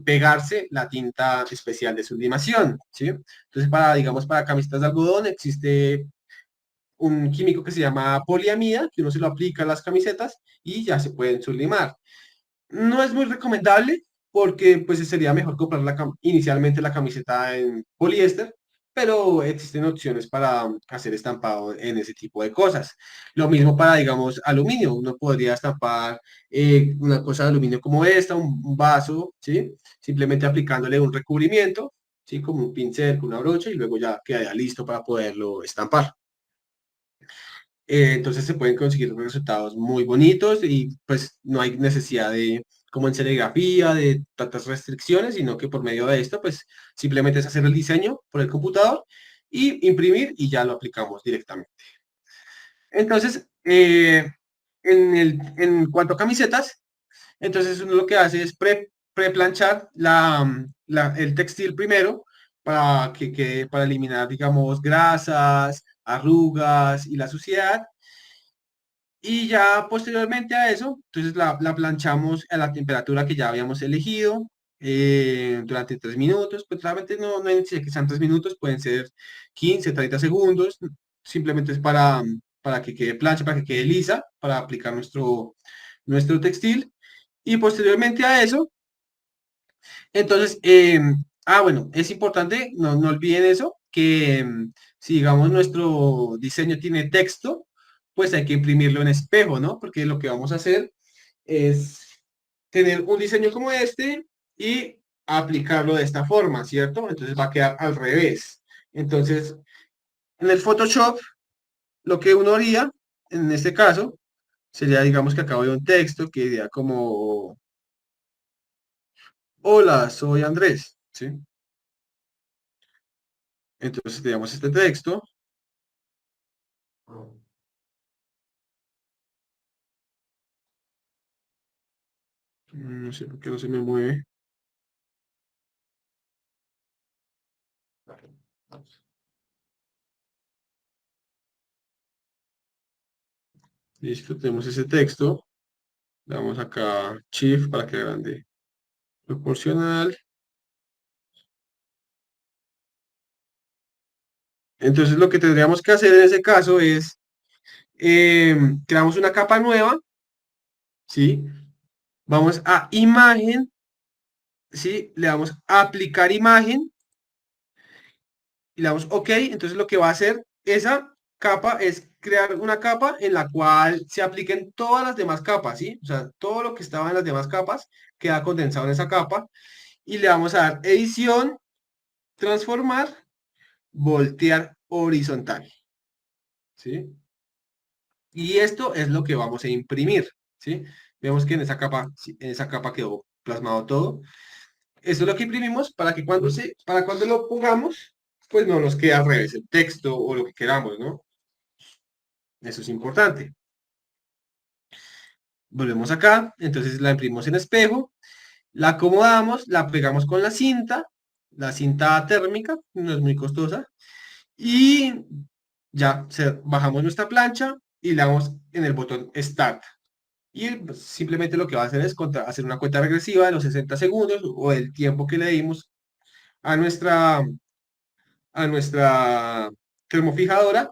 pegarse la tinta especial de sublimación, ¿sí? Entonces, para, digamos, para camisetas de algodón existe un químico que se llama poliamida, que uno se lo aplica a las camisetas y ya se pueden sublimar. No es muy recomendable porque pues sería mejor comprar inicialmente la camiseta en poliéster, pero existen opciones para hacer estampado en ese tipo de cosas. Lo mismo para, digamos, aluminio. Uno podría estampar una cosa de aluminio como esta, un vaso, ¿sí? Simplemente aplicándole un recubrimiento, ¿sí? Como un pincel con una brocha y luego ya quedaría listo para poderlo estampar. Entonces se pueden conseguir resultados muy bonitos y pues no hay necesidad de, como en serigrafía, de tantas restricciones, sino que por medio de esto, pues simplemente es hacer el diseño por el computador y imprimir y ya lo aplicamos directamente. Entonces, en cuanto a camisetas, entonces uno lo que hace es pre-planchar el textil primero para que quede, para eliminar, digamos, grasas, arrugas y la suciedad. Y ya posteriormente a eso, entonces la planchamos a la temperatura que ya habíamos elegido durante 3 minutos. Pues realmente no hay necesidad que sean 3 minutos, pueden ser 15, 30 segundos. Simplemente es para que quede plancha, para que quede lisa, para aplicar nuestro textil. Y posteriormente a eso, entonces, bueno, es importante, no olviden eso, que si digamos nuestro diseño tiene texto, pues hay que imprimirlo en espejo, ¿no? Porque lo que vamos a hacer es tener un diseño como este y aplicarlo de esta forma, ¿cierto? Entonces va a quedar al revés. Entonces, en el Photoshop, lo que uno haría, en este caso, sería, digamos que acabo de un texto que diría como, hola, soy Andrés, ¿sí? Entonces tenemos este texto. No sé por qué no se me mueve. Listo, tenemos ese texto. Le damos acá Shift para que grande proporcional. Entonces lo que tendríamos que hacer en ese caso es creamos una capa nueva, ¿sí? Vamos a imagen, ¿sí? Le damos a aplicar imagen y le damos OK. Entonces lo que va a hacer esa capa es crear una capa en la cual se apliquen todas las demás capas, ¿sí? O sea, todo lo que estaba en las demás capas queda condensado en esa capa y le vamos a dar edición, transformar, voltear horizontal, ¿sí? Y esto es lo que vamos a imprimir, ¿sí? Vemos que en esa capa, sí, en esa capa quedó plasmado todo. Esto es lo que imprimimos para que para cuando lo pongamos, pues no nos quede al revés el texto o lo que queramos, ¿no? Eso es importante. Volvemos acá, entonces la imprimimos en espejo, la acomodamos, la pegamos con la cinta térmica, no es muy costosa, y ya bajamos nuestra plancha y le damos en el botón Start. Y pues, simplemente lo que va a hacer es hacer una cuenta regresiva de los 60 segundos o el tiempo que le dimos a nuestra termofijadora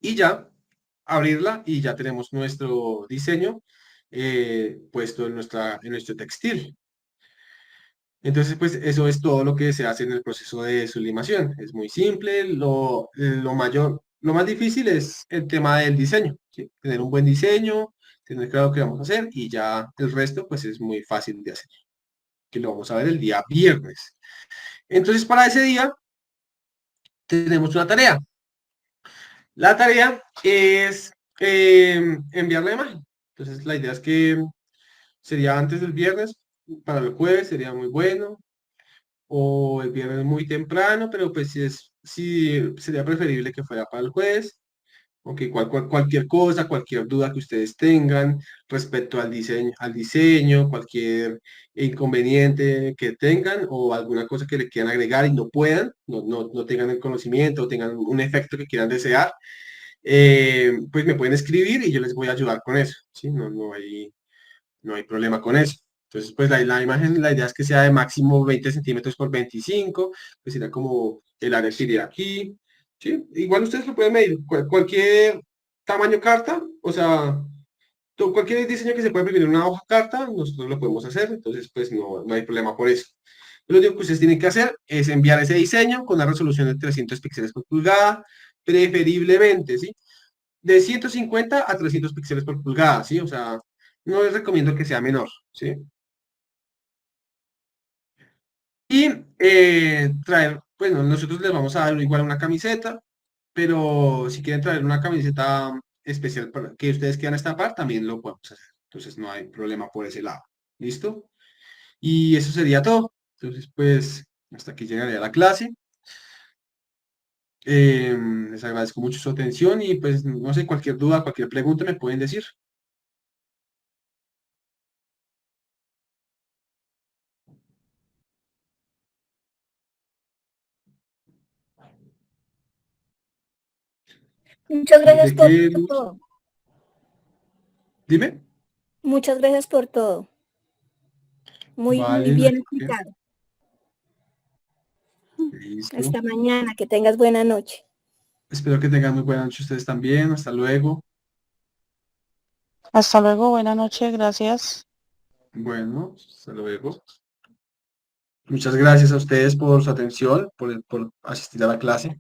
y ya abrirla y ya tenemos nuestro diseño puesto en nuestro textil. Entonces, pues eso es todo lo que se hace en el proceso de sublimación. Es muy simple, lo más difícil es el tema del diseño, ¿sí? Tener un buen diseño, tener claro qué vamos a hacer y ya el resto pues es muy fácil de hacer, que lo vamos a ver el día viernes. Entonces, para ese día tenemos una tarea. La tarea es enviar la imagen. Entonces, la idea es que sería antes del viernes, para el jueves sería muy bueno, o el viernes muy temprano, pero pues si sería preferible que fuera para el jueves, aunque cualquier cosa, cualquier duda que ustedes tengan respecto al diseño, cualquier inconveniente que tengan o alguna cosa que le quieran agregar y no puedan, no tengan el conocimiento o tengan un efecto que quieran desear, pues me pueden escribir y yo les voy a ayudar con eso, ¿sí? No hay problema con eso. Entonces, pues la imagen, la idea es que sea de máximo 20 centímetros por 25, pues sería como el área que iría aquí, ¿sí? Igual ustedes lo pueden medir, cualquier tamaño carta, o sea, cualquier diseño que se pueda imprimir en una hoja carta, nosotros lo podemos hacer, entonces pues no hay problema por eso. Lo único que ustedes tienen que hacer es enviar ese diseño con una resolución de 300 píxeles por pulgada, preferiblemente, ¿sí? De 150 a 300 píxeles por pulgada, ¿sí? O sea, no les recomiendo que sea menor, ¿sí? Y traer, bueno, nosotros les vamos a dar igual una camiseta, pero si quieren traer una camiseta especial para que ustedes quieran estampar, también lo podemos hacer. Entonces no hay problema por ese lado. ¿Listo? Y eso sería todo. Entonces, pues, hasta aquí llegaría la clase. Les agradezco mucho su atención y pues, no sé, cualquier duda, cualquier pregunta me pueden decir. Muchas gracias ¿De por qué, Luz? todo. Dime. Muchas gracias por todo. Muy Vale, no hay bien por qué. explicado. Listo. Hasta mañana, que tengas buena noche. Espero que tengan muy buena noche ustedes también. Hasta luego. Hasta luego, buena noche, gracias. Bueno, hasta luego. Muchas gracias a ustedes por su atención, por asistir a la clase.